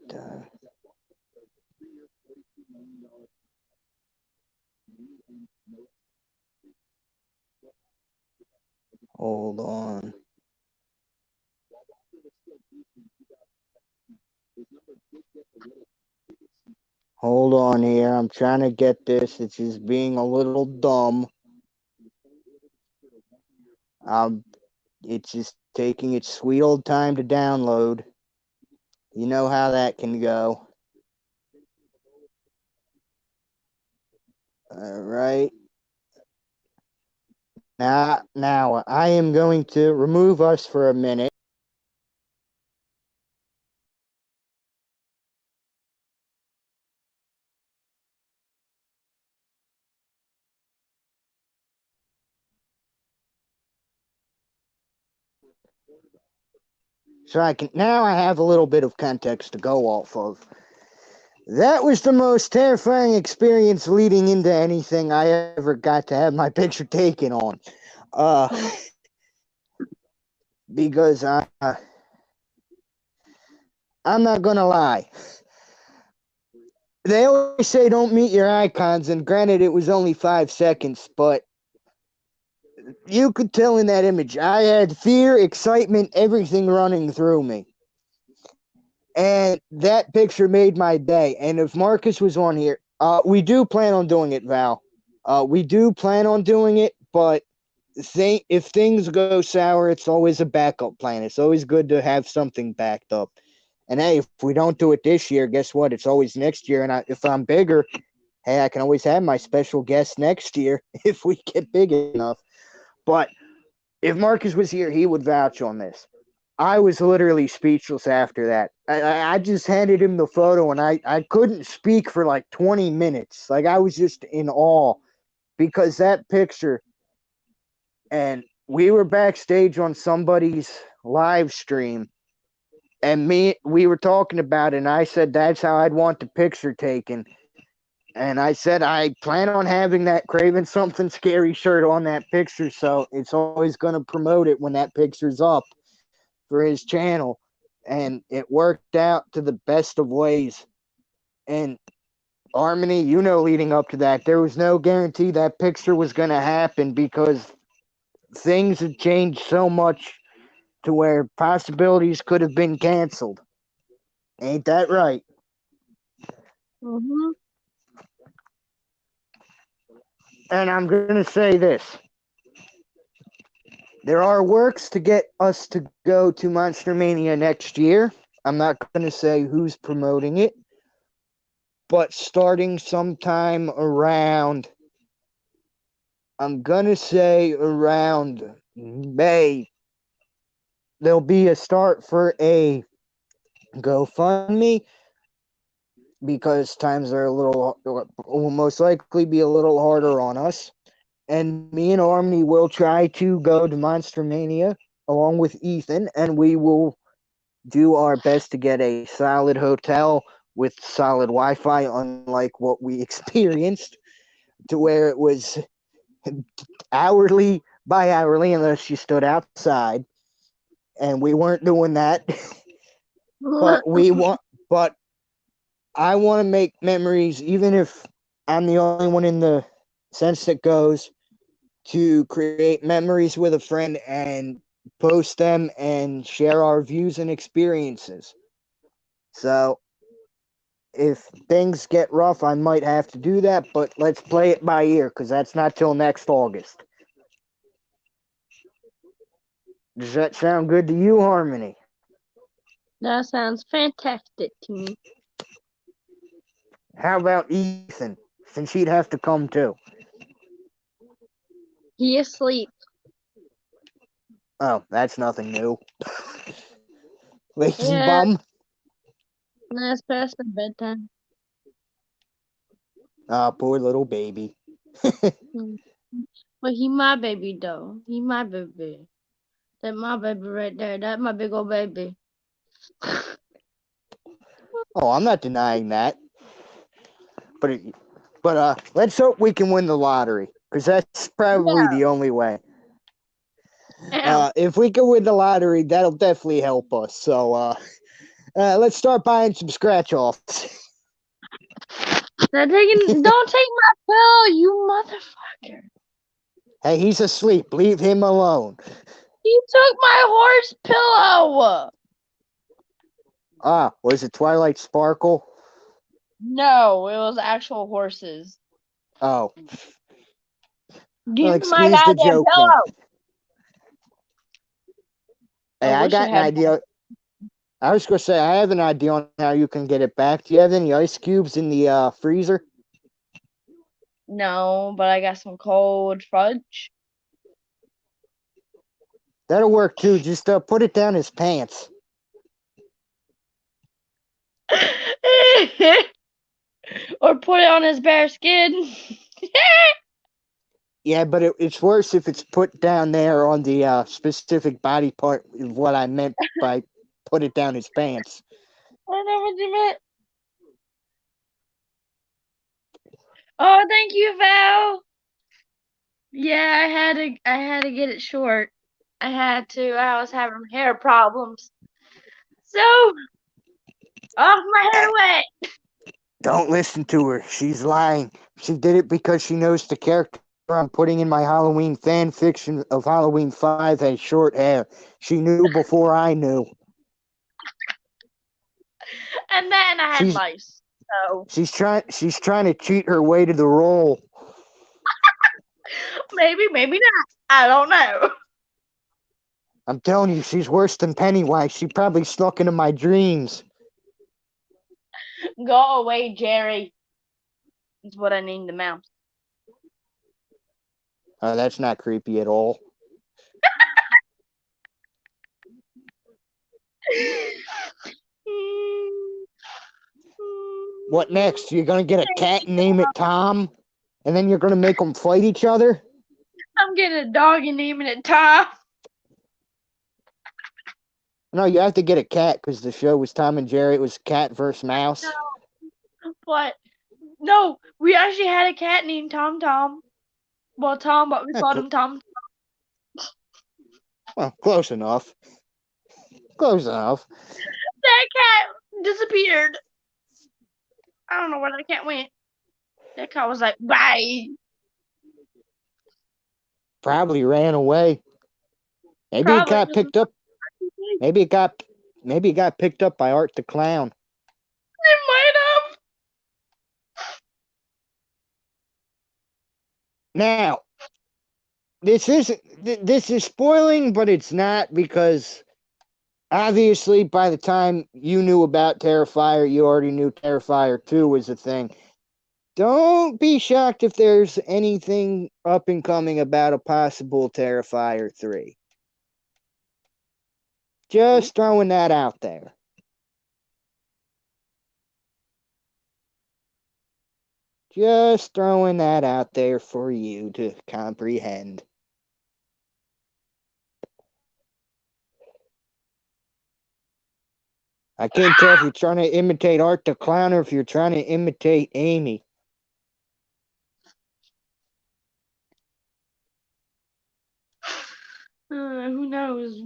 Hold on. Hold on here. I'm trying to get this. It's just being a little dumb. It's just taking its sweet old time to download. You know how that can go. All right. Now I am going to remove us for a minute. So I have a little bit of context to go off of. That was the most terrifying experience leading into anything I ever got to have my picture taken on. Because I'm not gonna lie. They always say don't meet your icons, and granted it was only 5 seconds, but you could tell in that image I had fear, excitement, everything running through me. And that picture made my day. And if Marcus was on here, we do plan on doing it, Val. We do plan on doing it, but if things go sour, it's always a backup plan. It's always good to have something backed up. And hey, if we don't do it this year, guess what? It's always next year. And if I'm bigger, hey, I can always have my special guest next year if we get big enough. But if Marcus was here, he would vouch on this. I was literally speechless after that. I just handed him the photo, and I couldn't speak for like 20 minutes. Like, I was just in awe because that picture, and we were backstage on somebody's live stream, and we were talking about it, and I said that's how I'd want the picture taken. And I said I plan on having that Craven Something Scary shirt on that picture, so it's always going to promote it when that picture's up for his channel. And it worked out to the best of ways. And Harmony, leading up to that, there was no guarantee that picture was going to happen because things had changed so much to where possibilities could have been canceled. Ain't that right? Mhm. And I'm gonna say this. There are works to get us to go to Monster Mania next year. I'm not gonna say who's promoting it, but starting sometime around, I'm gonna say around May, there'll be a start for a GoFundMe because times are a little, will most likely be a little harder on us. And me and Harmony will try to go to Monster Mania along with Ethan, and we will do our best to get a solid hotel with solid Wi-Fi, unlike what we experienced, to where it was hourly by hourly unless you stood outside, and we weren't doing that. but we want, but I want to make memories, even if I'm the only one in the sense that goes, to create memories with a friend and post them and share our views and experiences. So if things get rough, I might have to do that, but let's play it by ear because that's not till next August. Does that sound good to you, Harmony? That sounds fantastic to me. How about Ethan? Since he'd have to come too. He asleep. Oh, that's nothing new. Lazy Yeah, bum. that's past the bedtime. Ah, poor little baby. Mm. But he my baby though. He my baby. That my baby right there. That my big old baby. Oh, I'm not denying that. But let's hope we can win the lottery because that's probably the only way. Ow. If we can win the lottery, that'll definitely help us. So let's start buying some scratch offs. Don't take my pill, you motherfucker. Hey, he's asleep. Leave him alone. He took my horse pillow. Ah, was it Twilight Sparkle? No, it was actual horses. Oh, Give well, me my excuse the goddamn joke then. pillow. Hey, I wish got it an had. idea. I was gonna say I have an idea on how you can get it back. Do you have any ice cubes in the freezer? No, but I got some cold fudge. That'll work too. Just put it down his pants. Or put it on his bare skin. Yeah, but it's worse if it's put down there on the specific body part. Is what I meant by put it down his pants. I know what you meant. Oh, thank you, Val. Yeah, I had to get it short. I had to. I was having hair problems. So, off my hair wet. Don't listen to her. She's lying. She did it because she knows the character I'm putting in my Halloween fan fiction of Halloween 5 has short hair. She knew before I knew. And then I had She's lice. So, she's trying to cheat her way to the role. maybe not. I don't know. I'm telling you, she's worse than Pennywise. She probably snuck into my dreams. Go away, Jerry. Is what I named the mouse. That's not creepy at all. What next? You're gonna get a cat and name it Tom, and then you're gonna make them fight each other? I'm getting a dog and naming it Tom. No, you have to get a cat because the show was Tom and Jerry. It was cat versus mouse. But no, we actually had a cat named Tom Tom. Well, Tom, but we called him Tom. Well, close enough. Close enough. That cat disappeared. I don't know where that cat went. That cat was like, bye. Probably ran away. Maybe it Probably. got picked up. Maybe it got picked up by Art the Clown. Now, this is spoiling, but it's not, because obviously by the time you knew about Terrifier, you already knew Terrifier 2 was a thing. Don't be shocked if there's anything up and coming about a possible Terrifier 3. Just throwing that out there. Just throwing that out there for you to comprehend. I can't tell if you're trying to imitate Art the Clown or if you're trying to imitate Amy. Who knows?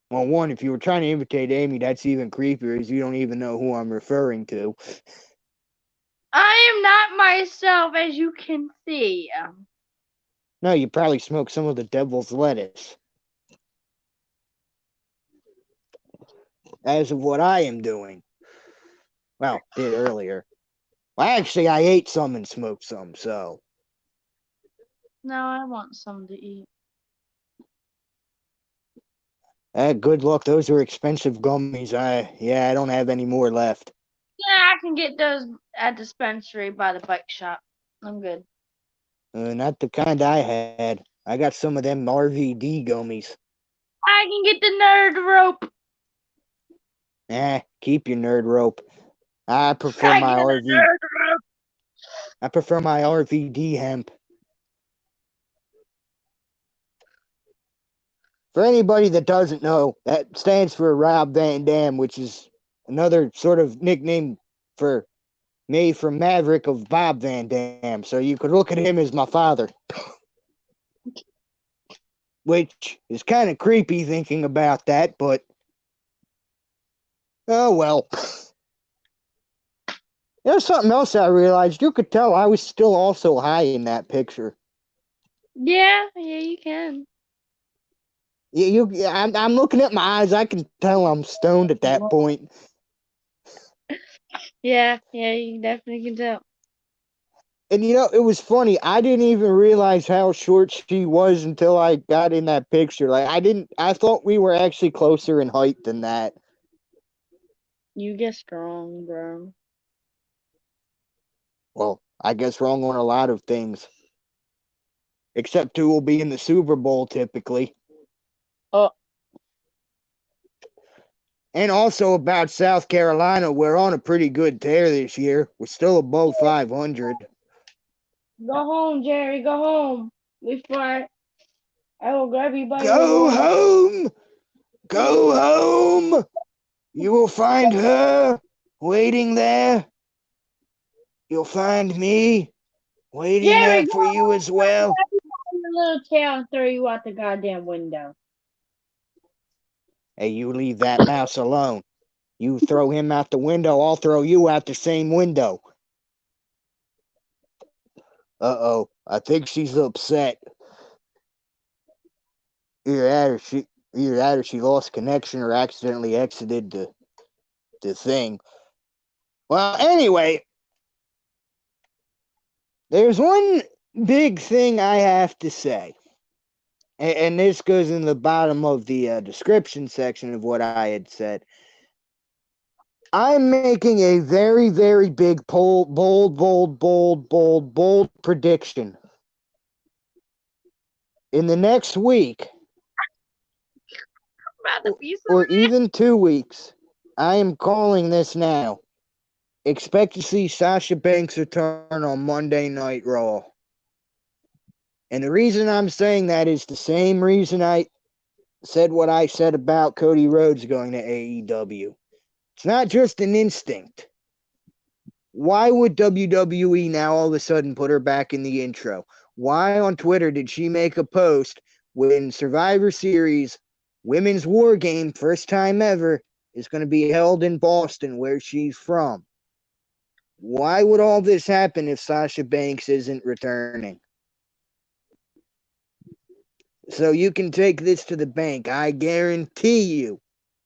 Well, one, if you were trying to imitate Amy, that's even creepier, as you don't even know who I'm referring to. I am not myself, as you can see. No, you probably smoked some of the devil's lettuce. As of what I am doing. Well, did earlier. Well, actually, I ate some and smoked some, so. Now I want some to eat. Good luck. Those are expensive gummies. I don't have any more left. Yeah, I can get those at dispensary by the bike shop. I'm good. Not the kind I had. I got some of them RVD gummies. I can get the nerd rope. Keep your nerd rope. I prefer I my get the RV. nerd rope. I prefer my RVD hemp. For anybody that doesn't know, that stands for Rob Van Dam, which is another sort of nickname for me from Maverick of Bob Van Dam. So you could look at him as my father. Which is kind of creepy thinking about that, but oh well. There's something else I realized. You could tell I was still also high in that picture. Yeah, you can. I'm looking at my eyes. I can tell I'm stoned at that point. Yeah, you definitely can tell. And it was funny. I didn't even realize how short she was until I got in that picture. I thought we were actually closer in height than that. You get strong, bro. Well, I guess wrong on a lot of things. Except who will be in the Super Bowl typically. Oh. And also about South Carolina, we're on a pretty good tear this year. We're still above 500. Go home, Jerry. Go home. Before I will grab you by Go home! Go home! You will find her waiting there. You'll find me waiting there for you as well. Your little tail and throw you out the goddamn window. Hey, you leave that mouse alone. You throw him out the window, I'll throw you out the same window. Uh-oh, I think she's upset. Either that or she lost connection or accidentally exited the thing. Well, anyway, there's one big thing I have to say. And this goes in the bottom of the description section of what I had said. I'm making a very, very big, bold prediction. In the next week, or even 2 weeks, I am calling this now. Expect to see Sasha Banks return on Monday Night Raw. And the reason I'm saying that is the same reason I said what I said about Cody Rhodes going to AEW. It's not just an instinct. Why would WWE now all of a sudden put her back in the intro? Why on Twitter did she make a post when Survivor Series Women's War Game, first time ever, is going to be held in Boston, where she's from? Why would all this happen if Sasha Banks isn't returning? So you can take this to the bank. I guarantee you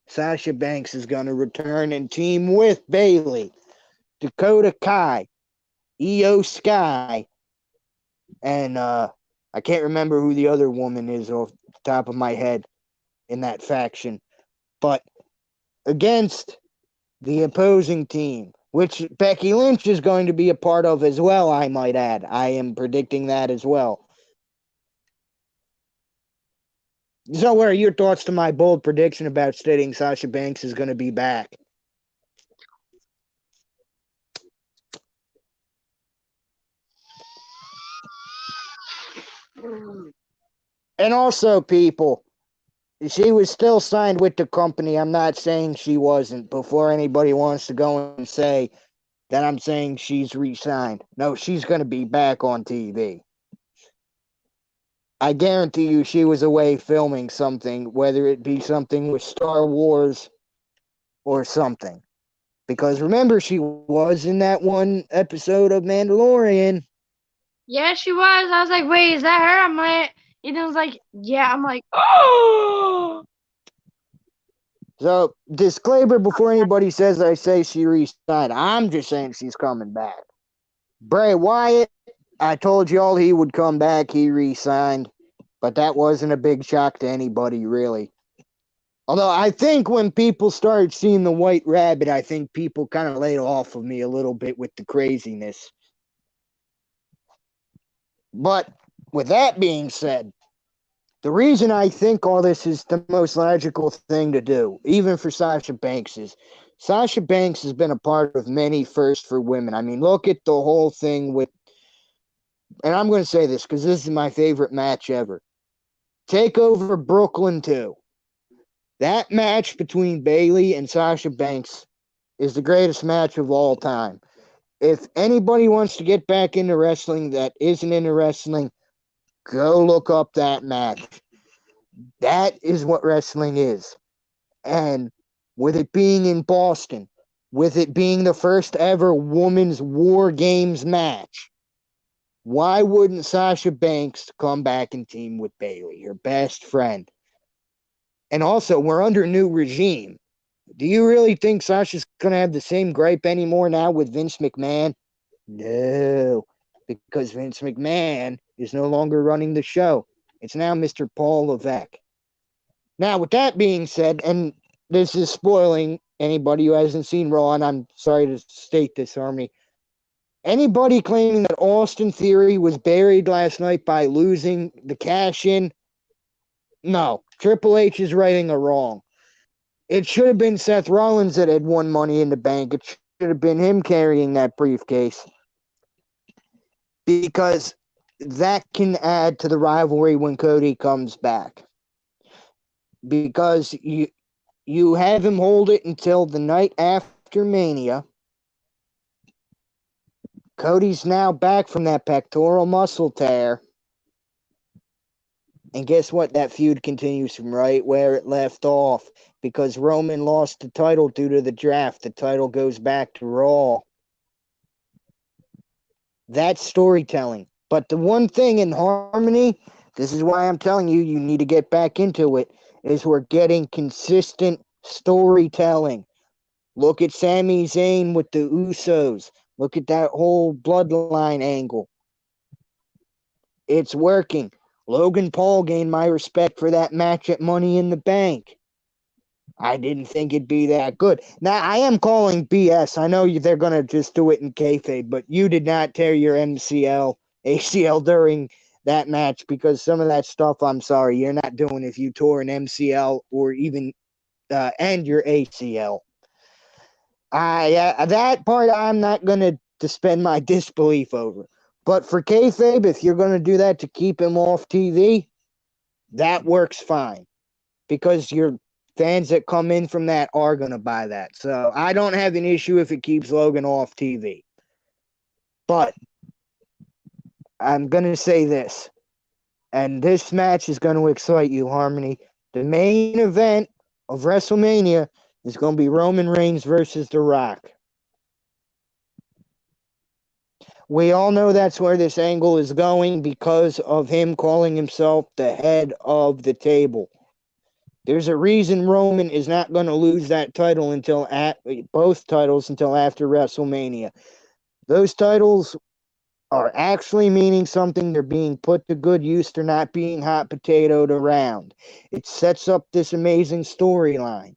Sasha Banks is going to return and team with Bayley, Dakota Kai, Io Sky, And I can't remember who the other woman is off the top of my head in that faction. But against the opposing team, which Becky Lynch is going to be a part of as well, I might add. I am predicting that as well. So what are your thoughts to my bold prediction about stating Sasha Banks is going to be back? And also, people, she was still signed with the company. I'm not saying she wasn't. Before anybody wants to go and say that I'm saying she's re-signed. No, she's going to be back on TV. I guarantee you she was away filming something, whether it be something with Star Wars or something. Because remember, she was in that one episode of Mandalorian. Yeah, she was. I was like, wait, is that her? I'm like, Ethan was like, yeah. I'm like, oh. So, disclaimer before anybody says I say she re-signed. I'm just saying she's coming back. Bray Wyatt, I told y'all he would come back. He re-signed. But that wasn't a big shock to anybody, really. Although I think when people started seeing the White Rabbit, I think people kind of laid off of me a little bit with the craziness. But with that being said, the reason I think all this is the most logical thing to do, even for Sasha Banks, is Sasha Banks has been a part of many firsts for women. I mean, look at the whole thing with, and I'm going to say this because this is my favorite match ever. TakeOver Brooklyn 2. That match between Bayley and Sasha Banks is the greatest match of all time. If anybody wants to get back into wrestling that isn't into wrestling, go look up that match. That is what wrestling is. And with it being in Boston, with it being the first ever women's War Games match, why wouldn't Sasha Banks come back and team with Bayley, her best friend? And also, we're under a new regime. Do you really think Sasha's going to have the same gripe anymore now with Vince McMahon? No, because Vince McMahon is no longer running the show. It's now Mr. Paul Levesque. Now, with that being said, and this is spoiling anybody who hasn't seen Raw, and I'm sorry to state this, Harmony. Anybody claiming that Austin Theory was buried last night by losing the cash-in, no. Triple H is righting a wrong. It should have been Seth Rollins that had won Money in the Bank. It should have been him carrying that briefcase. Because that can add to the rivalry when Cody comes back. Because you have him hold it until the night after Mania. Cody's now back from that pectoral muscle tear. And guess what? That feud continues from right where it left off. Because Roman lost the title due to the draft. The title goes back to Raw. That's storytelling. But the one thing in Harmony, this is why I'm telling you, you need to get back into it, is we're getting consistent storytelling. Look at Sami Zayn with the Usos. Look at that whole bloodline angle. It's working. Logan Paul gained my respect for that match at Money in the Bank. I didn't think it'd be that good. Now, I am calling BS. I know they're going to just do it in kayfabe, but you did not tear your MCL, ACL during that match because some of that stuff, I'm sorry, you're not doing if you tore an MCL or even and your ACL. That part I'm not going to suspend my disbelief over. But for kayfabe, if you're going to do that to keep him off TV, that works fine. Because your fans that come in from that are going to buy that. So I don't have an issue if it keeps Logan off TV. But I'm going to say this. And this match is going to excite you, Harmony. The main event of WrestleMania is going to be Roman Reigns versus The Rock. We all know that's where this angle is going because of him calling himself the head of the table. There's a reason Roman is not going to lose that title both titles until after WrestleMania. Those titles are actually meaning something. They're being put to good use. They're not being hot potatoed around. It sets up this amazing storyline.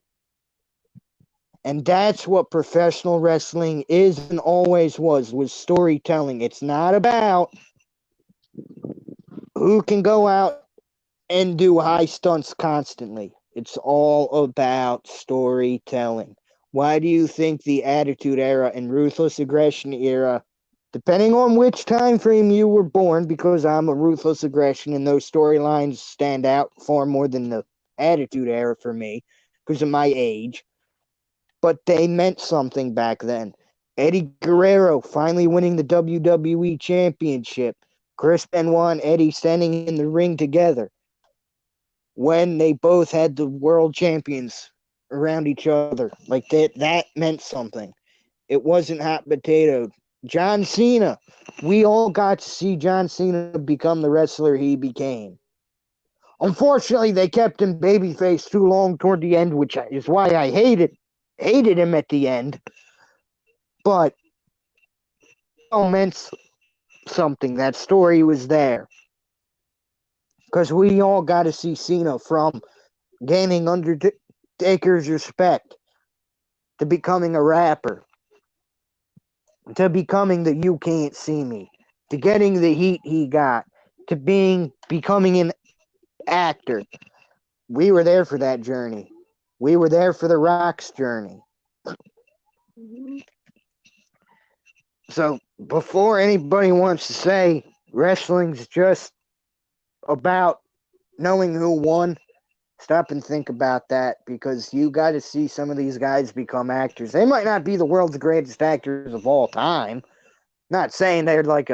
And that's what professional wrestling is and always was storytelling. It's not about who can go out and do high stunts constantly. It's all about storytelling. Why do you think the Attitude Era and Ruthless Aggression Era, depending on which time frame you were born, because I'm a Ruthless Aggression and those storylines stand out far more than the Attitude Era for me because of my age, but they meant something back then. Eddie Guerrero finally winning the WWE Championship. Chris Benoit and Eddie standing in the ring together when they both had the world champions around each other. Like that meant something. It wasn't hot potato. John Cena. We all got to see John Cena become the wrestler he became. Unfortunately, they kept him babyface too long toward the end, which is why I hated him at the end. But it meant something. That story was there. Because we all got to see Cena from gaining Undertaker's respect to becoming a rapper to becoming the You Can't See Me to getting the heat he got to becoming an actor. We were there for that journey. We were there for The Rock's journey. Mhm. So before anybody wants to say wrestling's just about knowing who won, stop and think about that, because you got to see some of these guys become actors. They might not be the world's greatest actors of all time. Not saying they're like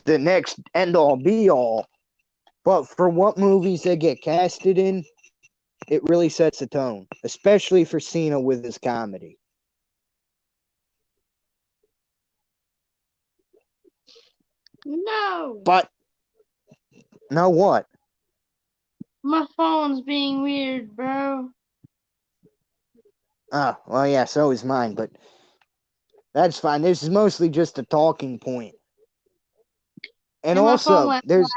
the next end all be all, but for what movies they get casted in, it really sets a tone, especially for Cena with his comedy. No, But know what? my phone's being weird, bro. Oh, well, yeah, so is mine, but that's fine. This is mostly just a talking point. And And my phone also, went there's.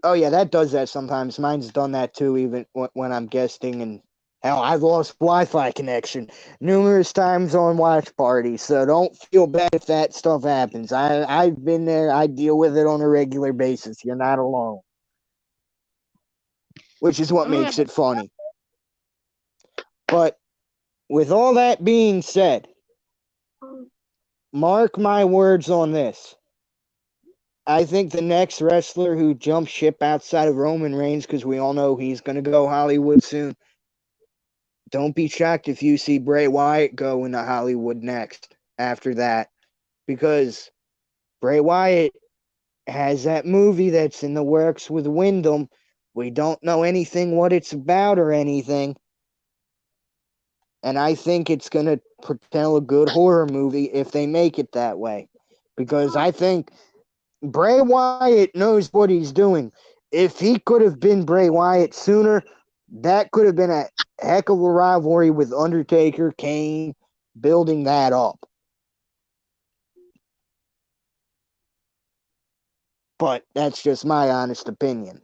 Oh, yeah, that does that sometimes. Mine's done that too, even when I'm guesting. And hell, I've lost Wi Fi connection numerous times on watch parties. So don't feel bad if that stuff happens. I've been there. I deal with it on a regular basis. You're not alone. Which is what I'm gonna- makes it funny. But with all that being said, mark my words on this. I think the next wrestler who jumps ship outside of Roman Reigns, because we all know he's going to go Hollywood soon, don't be shocked if you see Bray Wyatt go into Hollywood next after that, because Bray Wyatt has that movie that's in the works with Wyndham. We don't know anything what it's about or anything. And I think it's going to tell a good horror movie if they make it that way. Because I think Bray Wyatt knows what he's doing. If he could have been Bray Wyatt sooner, that could have been a heck of a rivalry with Undertaker, Kane, building that up. But that's just my honest opinion.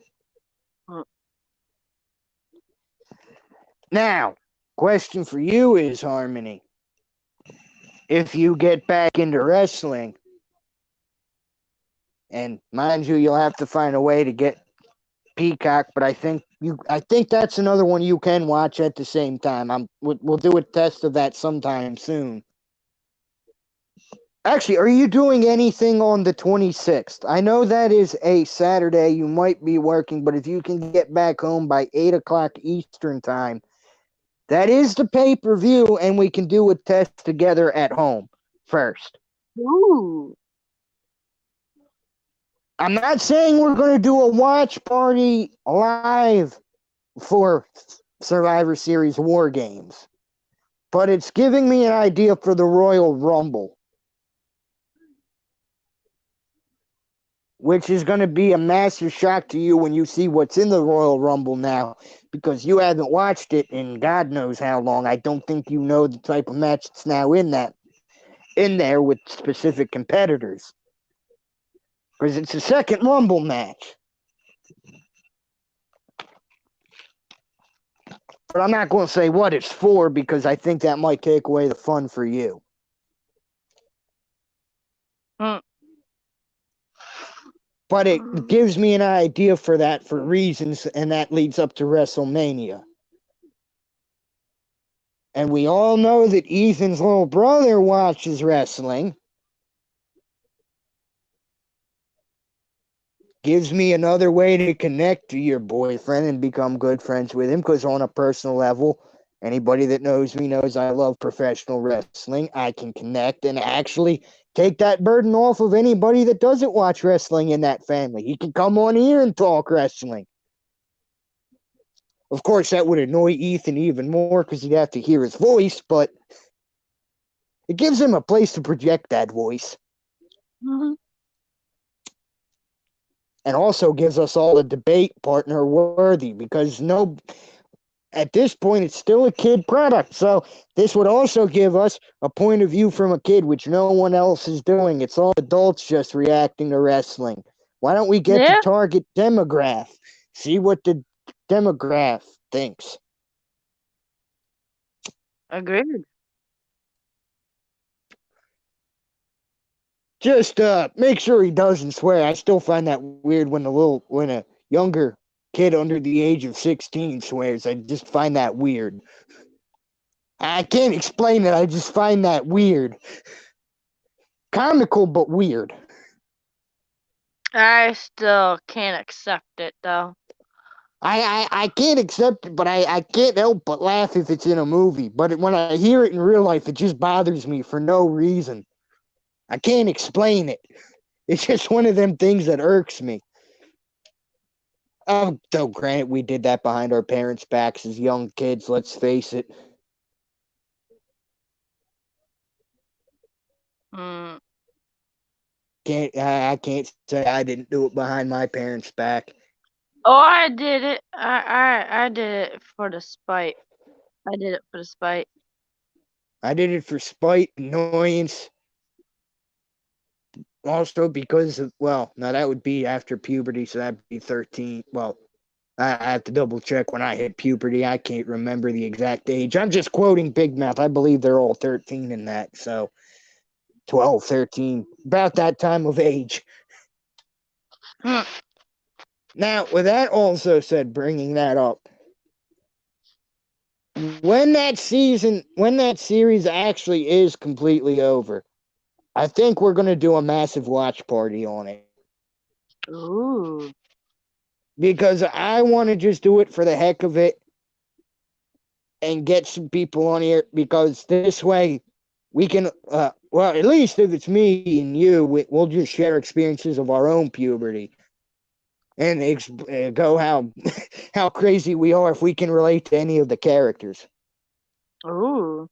Now, question for you is, Harmony, if you get back into wrestling, and mind you, you'll have to find a way to get Peacock, but I think that's another one you can watch at the same time. We'll do a test of that sometime soon. Actually, are you doing anything on the 26th? I know that is a Saturday. You might be working, but if you can get back home by 8 o'clock Eastern time, that is the pay-per-view, and we can do a test together at home first. Ooh. I'm not saying we're going to do a watch party live for Survivor Series War Games, but it's giving me an idea for the Royal Rumble, which is going to be a massive shock to you when you see what's in the Royal Rumble now, because you haven't watched it in God knows how long. I don't think you know the type of match that's now in that. in there with specific competitors. Because it's a second Rumble match. But I'm not going to say what it's for because I think that might take away the fun for you. Hmm. But it gives me an idea for that for reasons, and that leads up to WrestleMania. And we all know that Ethan's little brother watches wrestling. Gives me another way to connect to your boyfriend and become good friends with him, because on a personal level, anybody that knows me knows I love professional wrestling. I can connect and actually take that burden off of anybody that doesn't watch wrestling in that family. He can come on here and talk wrestling. Of course, that would annoy Ethan even more because he'd have to hear his voice, but it gives him a place to project that voice. Mhm. And also gives us all a debate partner worthy, because at this point it's still a kid product. So this would also give us a point of view from a kid, which no one else is doing. It's all adults just reacting to wrestling. Why don't we get Yeah. the target demographic? See what the demographic thinks. Agreed. Just make sure he doesn't swear. I still find that weird when a younger kid under the age of 16 swears. I just find that weird. I can't explain it. I just find that weird. Comical, but weird. I still can't accept it though. I can't accept it, but I can't help but laugh if it's in a movie. But when I hear it in real life, it just bothers me for no reason. I can't explain it. It's just one of them things that irks me. Oh, though, granted, we did that behind our parents' backs as young kids, let's face it. Mm. I can't say I didn't do it behind my parents' back. Oh, I did it. I did it for the spite. I did it for the spite. I did it for spite, annoyance. Also because of, well, now that would be after puberty, so that'd be 13. Well, I have to double check when I hit puberty. I can't remember the exact age. I'm just quoting Big Mouth. I believe they're all 13 in that. So 12, 13, about that time of age. Mm. Now, with that also said, bringing that up, when that series actually is completely over, I think we're going to do a massive watch party on it. Ooh. Because I want to just do it for the heck of it and get some people on here, because this way we can, well, at least if it's me and you, we'll just share experiences of our own puberty and go how crazy we are if we can relate to any of the characters. Ooh.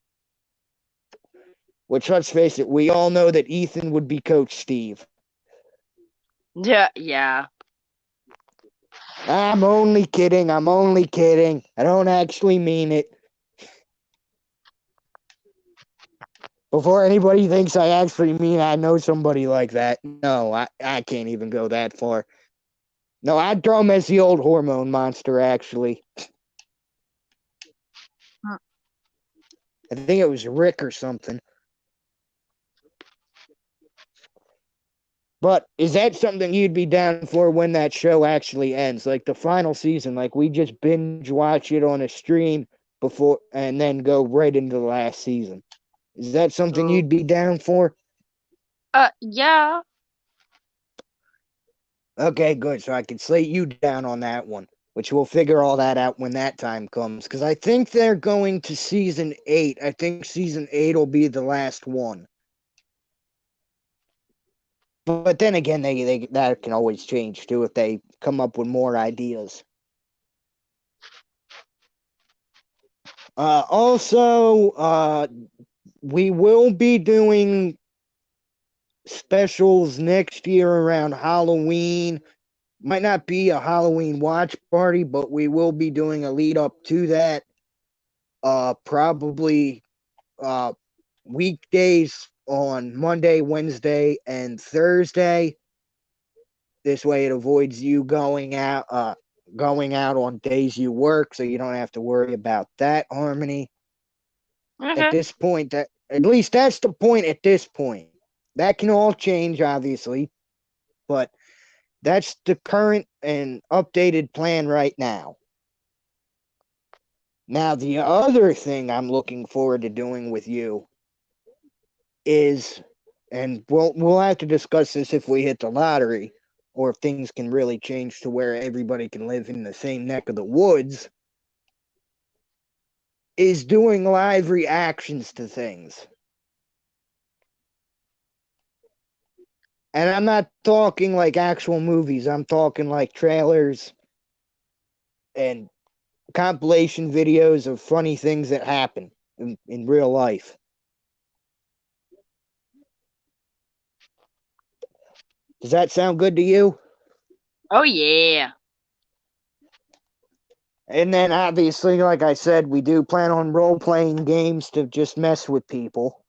Which, let's face it, we all know that Ethan would be Coach Steve. Yeah. Yeah. I'm only kidding. I don't actually mean it. Before anybody thinks I actually mean I know somebody like that. No, I can't even go that far. No, I'd throw him as the old hormone monster, actually. Huh. I think it was Rick or something. But is that something you'd be down for when that show actually ends? Like the final season, like we just binge watch it on a stream before and then go right into the last season. Is that something Ooh. you'd be down for? Yeah. Okay, good. So I can slate you down on that one, which we'll figure all that out when that time comes. Because I think they're going to season 8. I think season 8 will be the last one. But then again, they that can always change too if they come up with more ideas. Also, we will be doing specials next year around Halloween. Might not be a Halloween watch party, but we will be doing a lead up to that. Probably weekdays on Monday, Wednesday, and Thursday. This way it avoids you going out on days you work, so you don't have to worry about that, Harmony. At Okay. this point, that at least that's the point at this point. That can all change, obviously, but that's the current and updated plan right now. Now, the other thing I'm looking forward to doing with you is, and we'll have to discuss this if we hit the lottery, or if things can really change to where everybody can live in the same neck of the woods, is doing live reactions to things. And I'm not talking like actual movies. I'm talking like trailers and compilation videos of funny things that happen in real life. Does that sound good to you? Oh yeah. And then obviously, like I said, we do plan on role-playing games to just mess with people.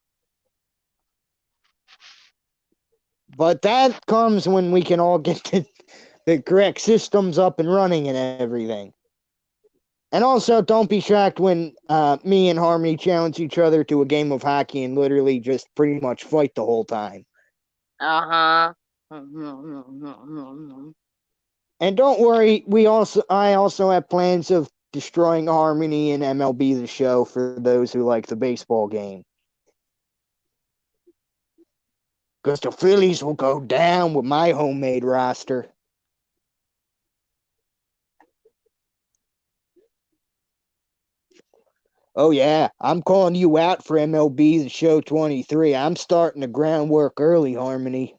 But that comes when we can all get the correct systems up and running and everything. And also, don't be shocked when me and Harmony challenge each other to a game of hockey and literally just pretty much fight the whole time. Uh-huh. And don't worry, I also have plans of destroying Harmony in MLB The Show for those who like the baseball game. Because the Phillies will go down with my homemade roster. Oh yeah, I'm calling you out for MLB The Show 23. I'm starting the groundwork early, Harmony.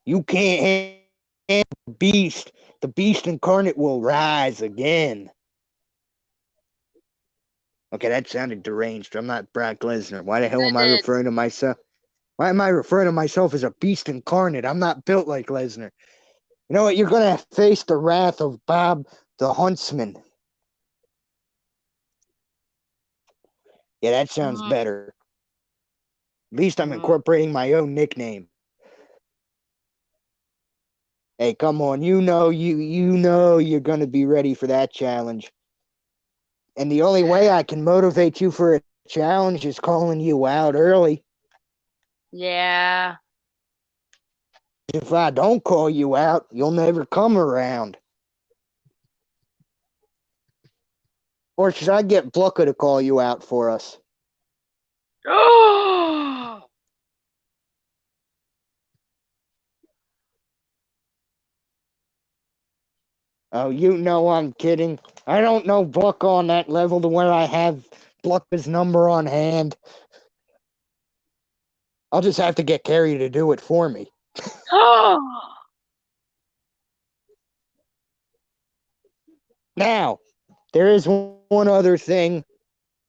You can't handle the beast. The beast incarnate will rise again. Okay, that sounded deranged. I'm not Brock Lesnar. Why the hell am I referring to myself? Why am I referring to myself as a beast incarnate? I'm not built like Lesnar. You know what? You're going to face the wrath of Bob the Huntsman. Yeah, that sounds better. At least I'm incorporating my own nickname. Hey, come on. You know you're going to be ready for that challenge. And the only way I can motivate you for a challenge is calling you out early. Yeah. If I don't call you out, you'll never come around. Or should I get Blucka to call you out for us? Oh. Oh, you know I'm kidding. I don't know Blucka on that level to where I have Blucka's number on hand. I'll just have to get Carrie to do it for me. Now, there is one other thing,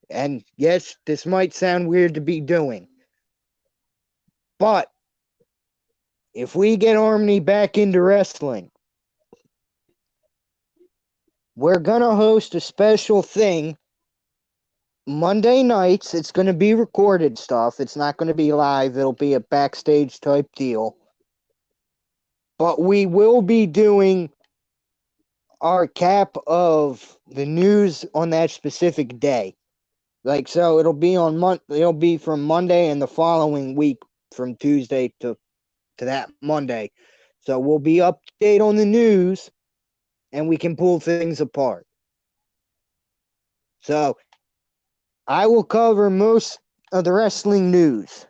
and yes, this might sound weird to be doing, but if we get Harmony back into wrestling, we're going to host a special thing Monday nights. It's going to be recorded stuff. It's not going to be live. It'll be a backstage type deal. But we will be doing our cap of the news on that specific day. Like, so it'll be it'll be from Monday and the following week from Tuesday to that Monday. So we'll be update on the news and we can pull things apart. So I will cover most of the wrestling news.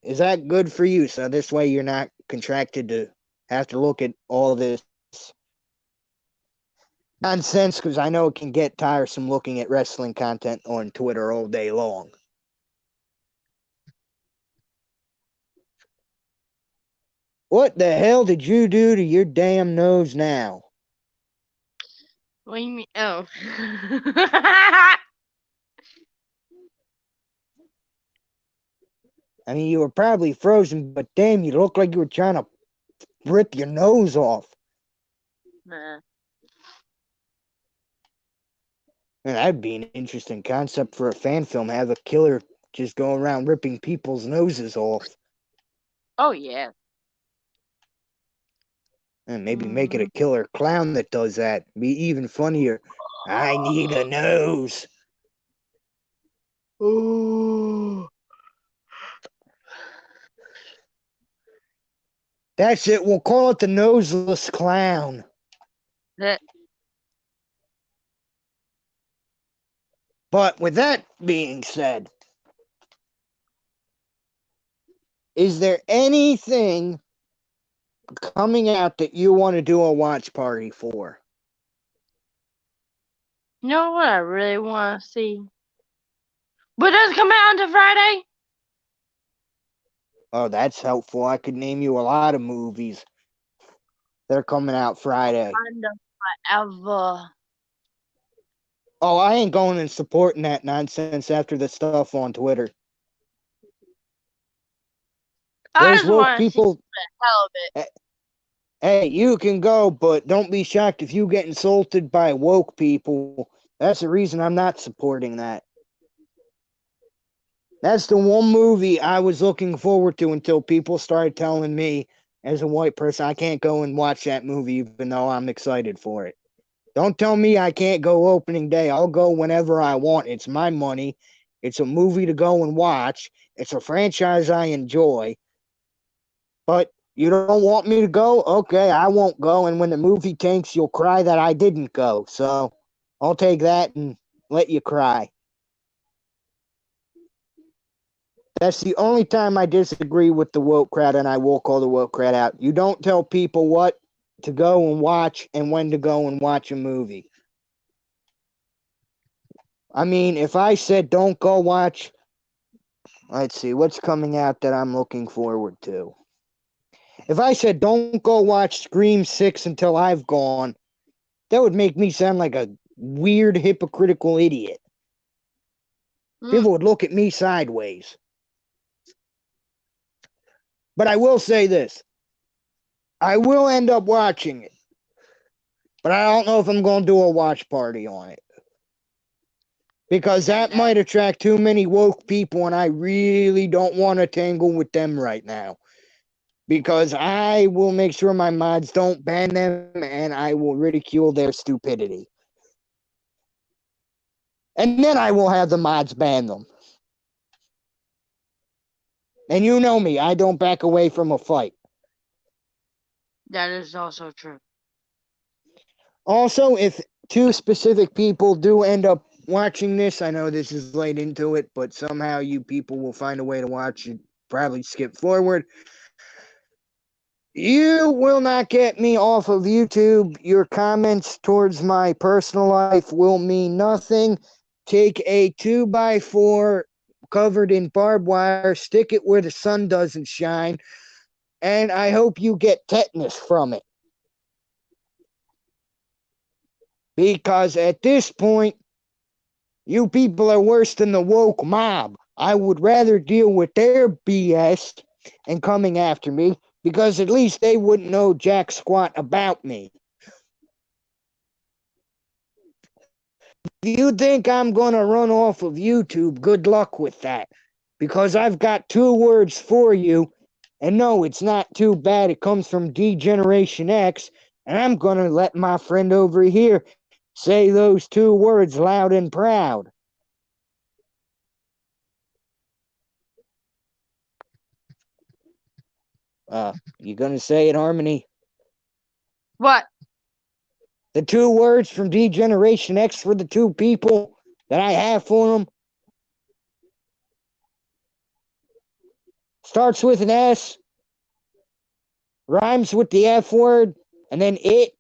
Is that good for you? So this way you're not contracted to have to look at all this nonsense, because I know it can get tiresome looking at wrestling content on Twitter all day long. What the hell did you do to your damn nose now? What do you mean? Oh. I mean, you were probably frozen, but damn, you look like you were trying to rip your nose off. Nah. And that'd be an interesting concept for a fan film. Have a killer just go around ripping people's noses off. Oh yeah. And maybe make it a killer clown that does that. Be even funnier. I need a nose. Oh. That's it. We'll call it the Noseless Clown. That But with that being said, is there anything coming out that you want to do a watch party for? you know what I really want to see? But it doesn't come out until Friday. Oh, that's helpful. I could name you a lot of movies that are coming out Friday. Forever. Oh, I ain't going and supporting that nonsense after the stuff on Twitter. I Those just woke want to see people. the hell of it. Hey, you can go, but don't be shocked if you get insulted by woke people. That's the reason I'm not supporting that. That's the one movie I was looking forward to until people started telling me, as a white person, I can't go and watch that movie even though I'm excited for it. Don't tell me I can't go opening day. I'll go whenever I want. It's my money. It's a movie to go and watch. It's a franchise I enjoy. But you don't want me to go? Okay, I won't go. And when the movie tanks, you'll cry that I didn't go. So I'll take that and let you cry. That's the only time I disagree with the woke crowd, and I will call the woke crowd out. You don't tell people what to go and watch and when to go and watch a movie. I mean, if I said don't go watch, let's see, what's coming out that I'm looking forward to? If I said don't go watch Scream 6 until I've gone, that would make me sound like a weird, hypocritical idiot. People would look at me sideways. But I will say this. I will end up watching it. But I don't know if I'm going to do a watch party on it. Because that might attract too many woke people, and I really don't want to tangle with them right now. Because I will make sure my mods don't ban them, and I will ridicule their stupidity. And then I will have the mods ban them. And you know me, I don't back away from a fight. That is also true. Also, if two specific people do end up watching this, I know this is late into it, but somehow you people will find a way to watch it, probably skip forward. You will not get me off of YouTube. Your comments towards my personal life will mean nothing. Take a 2x4 covered in barbed wire, stick it where the sun doesn't shine, and I hope you get tetanus from it. Because at this point, you people are worse than the woke mob. I would rather deal with their BS and coming after me, because at least they wouldn't know jack squat about me. If you think I'm going to run off of YouTube, good luck with that. Because I've got 2 words for you. And no, it's not too bad. It comes from D-Generation X. And I'm going to let my friend over here say those 2 words loud and proud. You going to say it, Harmony? What? The 2 words from D-Generation X for the 2 people that I have for them. Starts with an S. Rhymes with the F word. And then it.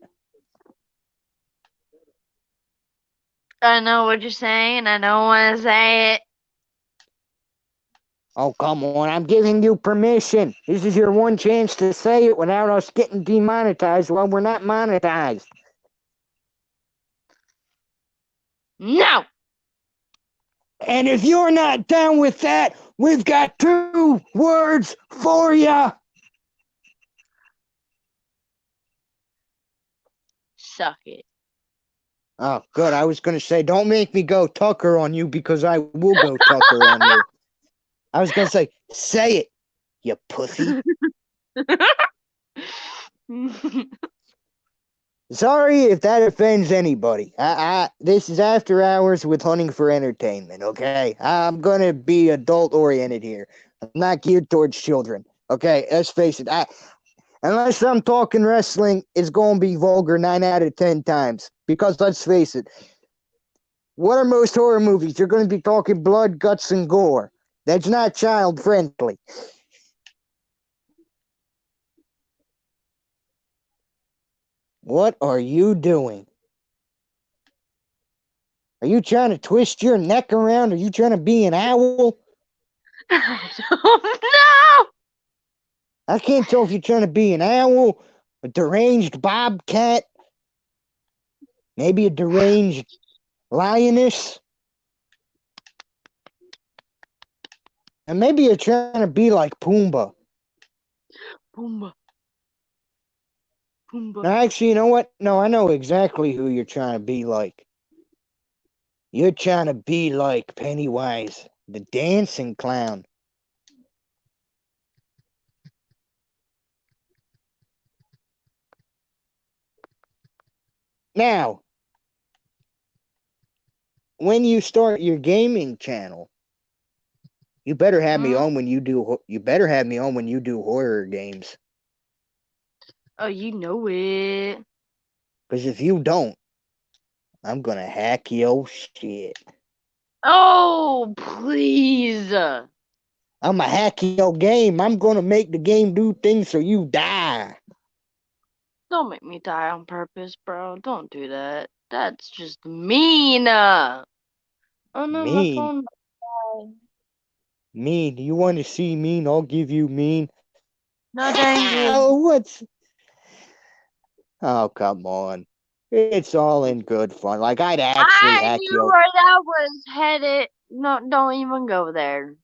I know what you're saying. I don't want to say it. Oh, come on. I'm giving you permission. This is your one chance to say it without us getting demonetized while we're not monetized. No. And if you're not down with that, we've got 2 words for you. Suck it. Oh, good. I was gonna say, don't make me go Tucker on you because I will go Tucker on you. I was gonna say it, you pussy. Sorry if that offends anybody. This is After Hours with Hunting for Entertainment, okay? I'm gonna be adult oriented here. I'm not geared towards children. Okay, let's face it. Unless I'm talking wrestling, it's gonna be vulgar 9 out of 10 times. Because let's face it, what are most horror movies? You're gonna be talking blood, guts, and gore. That's not child friendly. What are you doing? Are you trying to twist your neck around? Are you trying to be an owl? I don't know. I can't tell if you're trying to be an owl, a deranged bobcat, maybe a deranged lioness, and maybe you're trying to be like Pumbaa. Pumbaa. Pumbaa. No, actually, you know what? No, I know exactly who you're trying to be like. You're trying to be like Pennywise, the dancing clown. Now, when you start your gaming channel, you better have me on when you do. You better have me on when you do horror games. Oh, you know it. Because if you don't, I'm gonna hack your shit. Oh, please. I'm gonna hack your game. I'm gonna make the game do things so you die. Don't make me die on purpose, bro. Don't do that. That's just mean. Oh no, my Mean. phone died. Mean. You want to see mean? I'll give you mean. No, thank you. Oh, what's? Oh, come on. It's all in good fun. Like, I'd actually I hack knew your... where that was headed. No, don't even go there.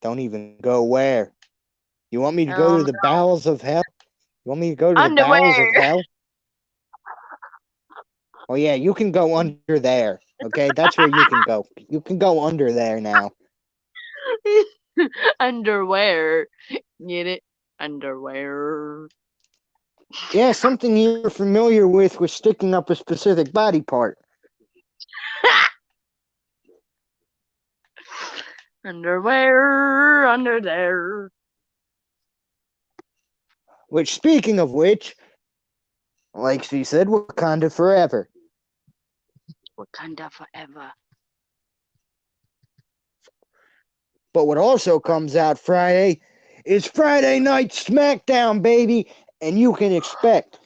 Don't even go where? You want me to go to the bowels of hell? You want me to go to the bowels of Underwear. hell? Oh, yeah, you can go under there. Okay, that's where you can go. You can go under there now. Underwear. Get it? Underwear. Yeah, something you're familiar with sticking up a specific body part. Underwear under there. Which, speaking of which, like she said, Wakanda forever. Wakanda forever. But what also comes out Friday is Friday Night SmackDown, baby. And you can expect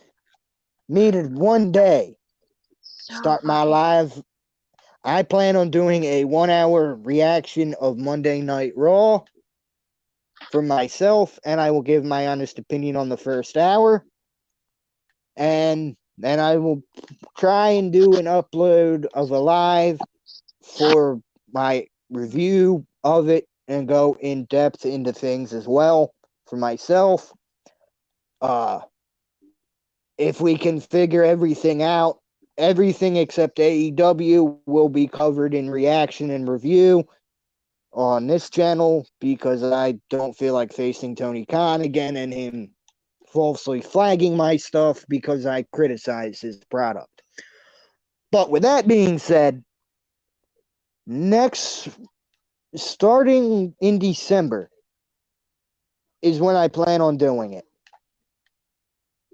me to one day start my live. I plan on doing a 1 hour reaction of Monday Night Raw for myself, and I will give my honest opinion on the first hour. And then I will try and do an upload of a live for my review of it and go in depth into things as well for myself. If we can figure everything out, everything except AEW will be covered in reaction and review on this channel because I don't feel like facing Tony Khan again and him falsely flagging my stuff because I criticize his product. But with that being said, starting in December is when I plan on doing it.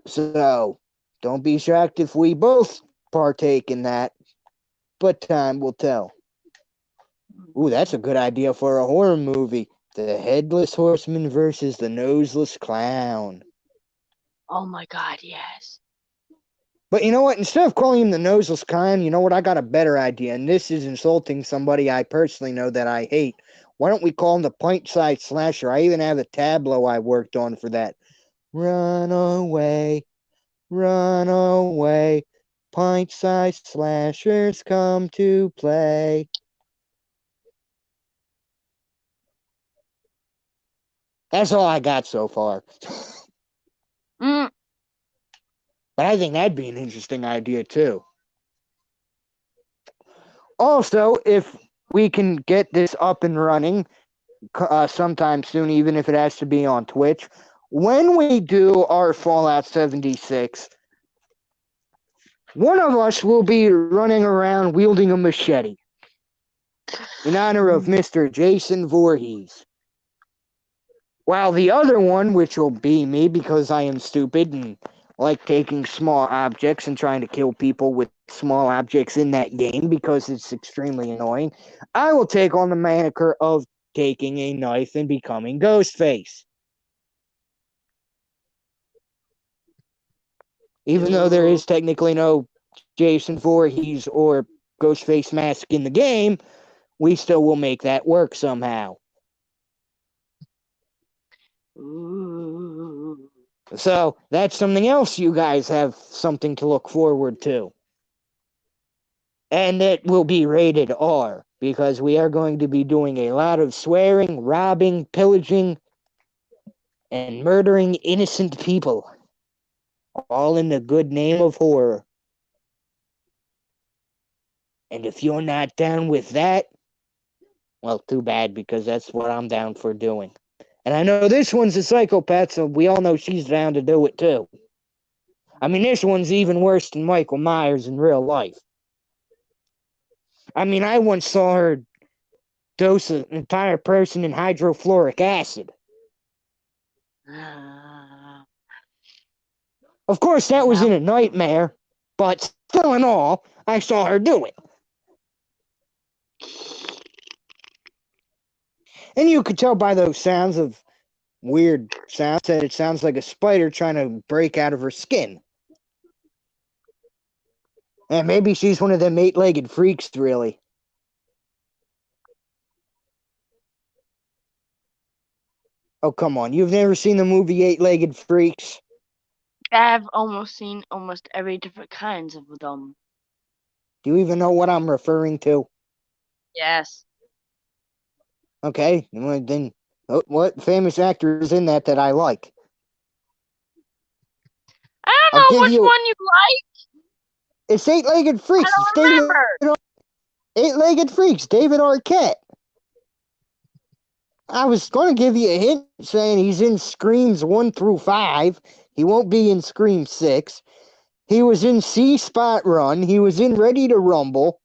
So don't be shocked if we both partake in that, but time will tell. Ooh, that's a good idea for a horror movie. The Headless Horseman versus the Noseless Clown. Oh my god, yes. But you know what? Instead of calling him the Noseless Clown, you know what? I got a better idea, and this is insulting somebody I personally know that I hate. Why don't we call him the Pint-Sized Slasher? I even have a tableau I worked on for that. Run away, pint-sized slashers come to play. That's all I got so far. But I think that'd be an interesting idea, too. Also, if we can get this up and running sometime soon, even if it has to be on Twitch, when we do our Fallout 76, one of us will be running around wielding a machete in honor of Mr. Jason Voorhees. While the other one, which will be me because I am stupid and like taking small objects and trying to kill people with small objects in that game because it's extremely annoying, I will take on the moniker of taking a knife and becoming Ghostface. Even though there is technically no Jason Voorhees or Ghostface mask in the game, we still will make that work somehow. Ooh. So that's something else you guys have something to look forward to. And it will be rated R, because we are going to be doing a lot of swearing, robbing, pillaging, and murdering innocent people. All in the good name of horror. And if you're not down with that, well, too bad, because that's what I'm down for doing. And I know this one's a psychopath, so we all know she's down to do it too. I mean, this one's even worse than Michael Myers in real life. I mean, I once saw her dose an entire person in hydrofluoric acid. Of course, that was in a nightmare, but still in all, I saw her do it. And you could tell by those sounds of weird sounds that it sounds like a spider trying to break out of her skin. And maybe she's one of them 8-legged freaks, really. Oh, come on. You've never seen the movie 8-legged Freaks? I've almost seen almost every different kinds of them. Do you even know what I'm referring to? Yes. Okay, well, then what famous actor is in that I like? I I'll don't give know which you- one you like. It's 8-legged Freaks. I It's don't David, remember. 8-legged Freaks, David Arquette. I was going to give you a hint saying he's in Screams 1 through 5. He won't be in Scream 6. He was in C Spot Run. He was in Ready to Rumble.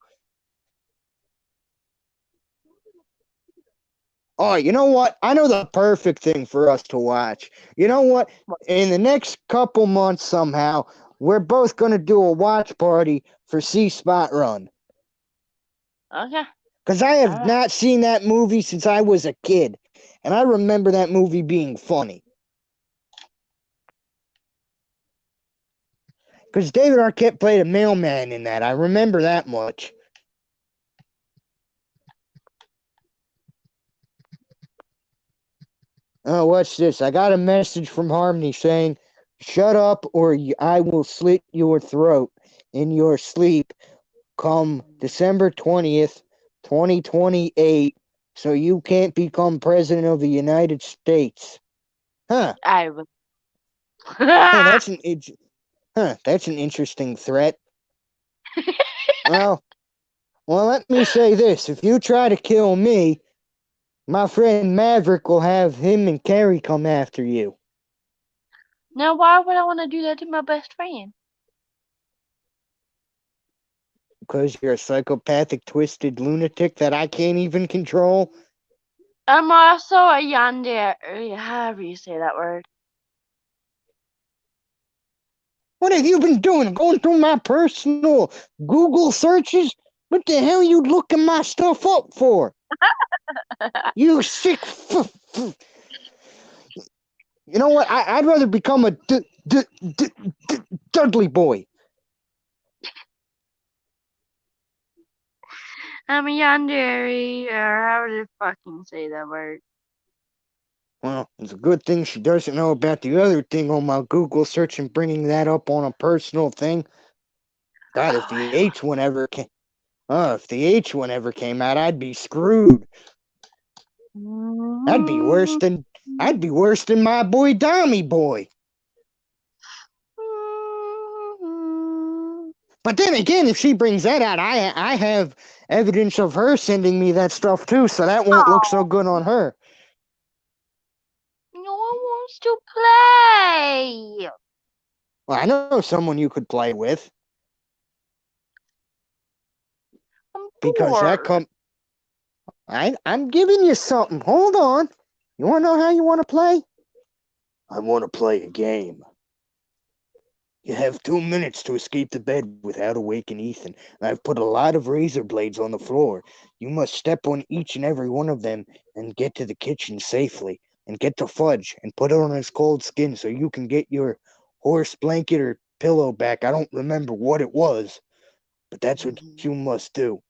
Oh, you know what? I know the perfect thing for us to watch. You know what? In the next couple months, somehow, we're both going to do a watch party for C Spot Run. Okay. Because I have Alright. not seen that movie since I was a kid. And I remember that movie being funny. Because David Arquette played a mailman in that. I remember that much. Oh, what's this? I got a message from Harmony saying, "Shut up or I will slit your throat in your sleep come December 20th, 2028, so you can't become president of the United States." Huh. I will. That's an interesting threat. Well, let me say this. If you try to kill me, my friend Maverick will have him and Carrie come after you. Now, why would I want to do that to my best friend? Because you're a psychopathic, twisted lunatic that I can't even control. I'm also a yandere, however you say that word. What have you been doing? Going through my personal Google searches? What the hell you looking my stuff up for? You sick You know what? I'd rather become a Dudley boy. I'm a yandere, or how to fucking say that word. Well, it's a good thing she doesn't know about the other thing on my Google search and bringing that up on a personal thing. God, if the H one ever came, if the H one ever came out, I'd be screwed. I'd be worse than my boy Dommy Boy. But then again, if she brings that out, I have evidence of her sending me that stuff too, so that won't look so good on her. No one wants to play. Well, I know someone you could play with I'm because bored. I'm giving you something. Hold on. You want to know how you want to play? I want to play a game. You have 2 minutes to escape the bed without awakening Ethan. I've put a lot of razor blades on the floor. You must step on each and every one of them and get to the kitchen safely. And get the fudge and put it on his cold skin so you can get your horse blanket or pillow back. I don't remember what it was, but that's what you must do.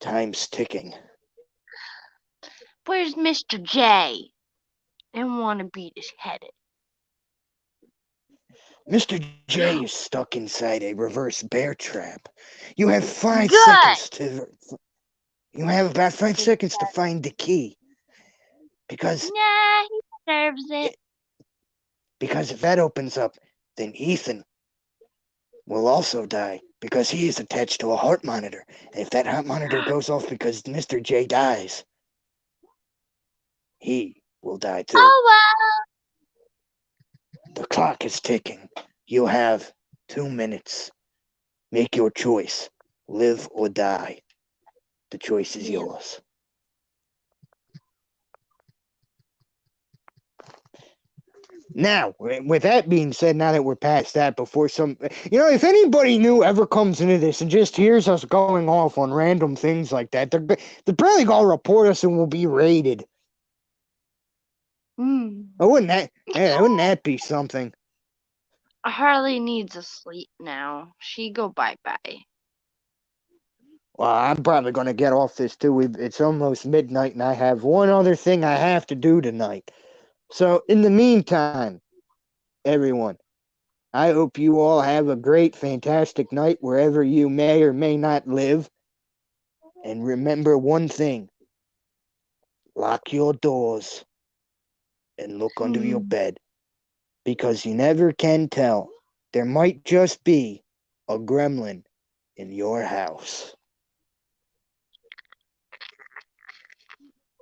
Time's ticking. Where's Mr. J? I want to beat his head in. Mr. J is stuck inside a reverse bear trap. You have 5 Good. seconds to. You have about 5 seconds to find the key. Because Nah, he deserves it. if that opens up, then Ethan will also die because he is attached to a heart monitor. And if that heart monitor goes off because Mr. J dies, he will die too. Oh well. The clock is ticking. You have 2 minutes. Make your choice. Live or die. The choice is yours. Now, with that being said, now that we're past that, if anybody new ever comes into this and just hears us going off on random things like that, they're probably gonna report us and we'll be raided. Wouldn't that be something? Harley needs a sleep now. She go bye-bye. Well, I'm probably gonna get off this too. It's almost midnight and I have one other thing I have to do tonight. So, in the meantime, everyone, I hope you all have a great, fantastic night wherever you may or may not live. And remember one thing. Lock your doors and look under your bed. Because you never can tell. There might just be a gremlin in your house.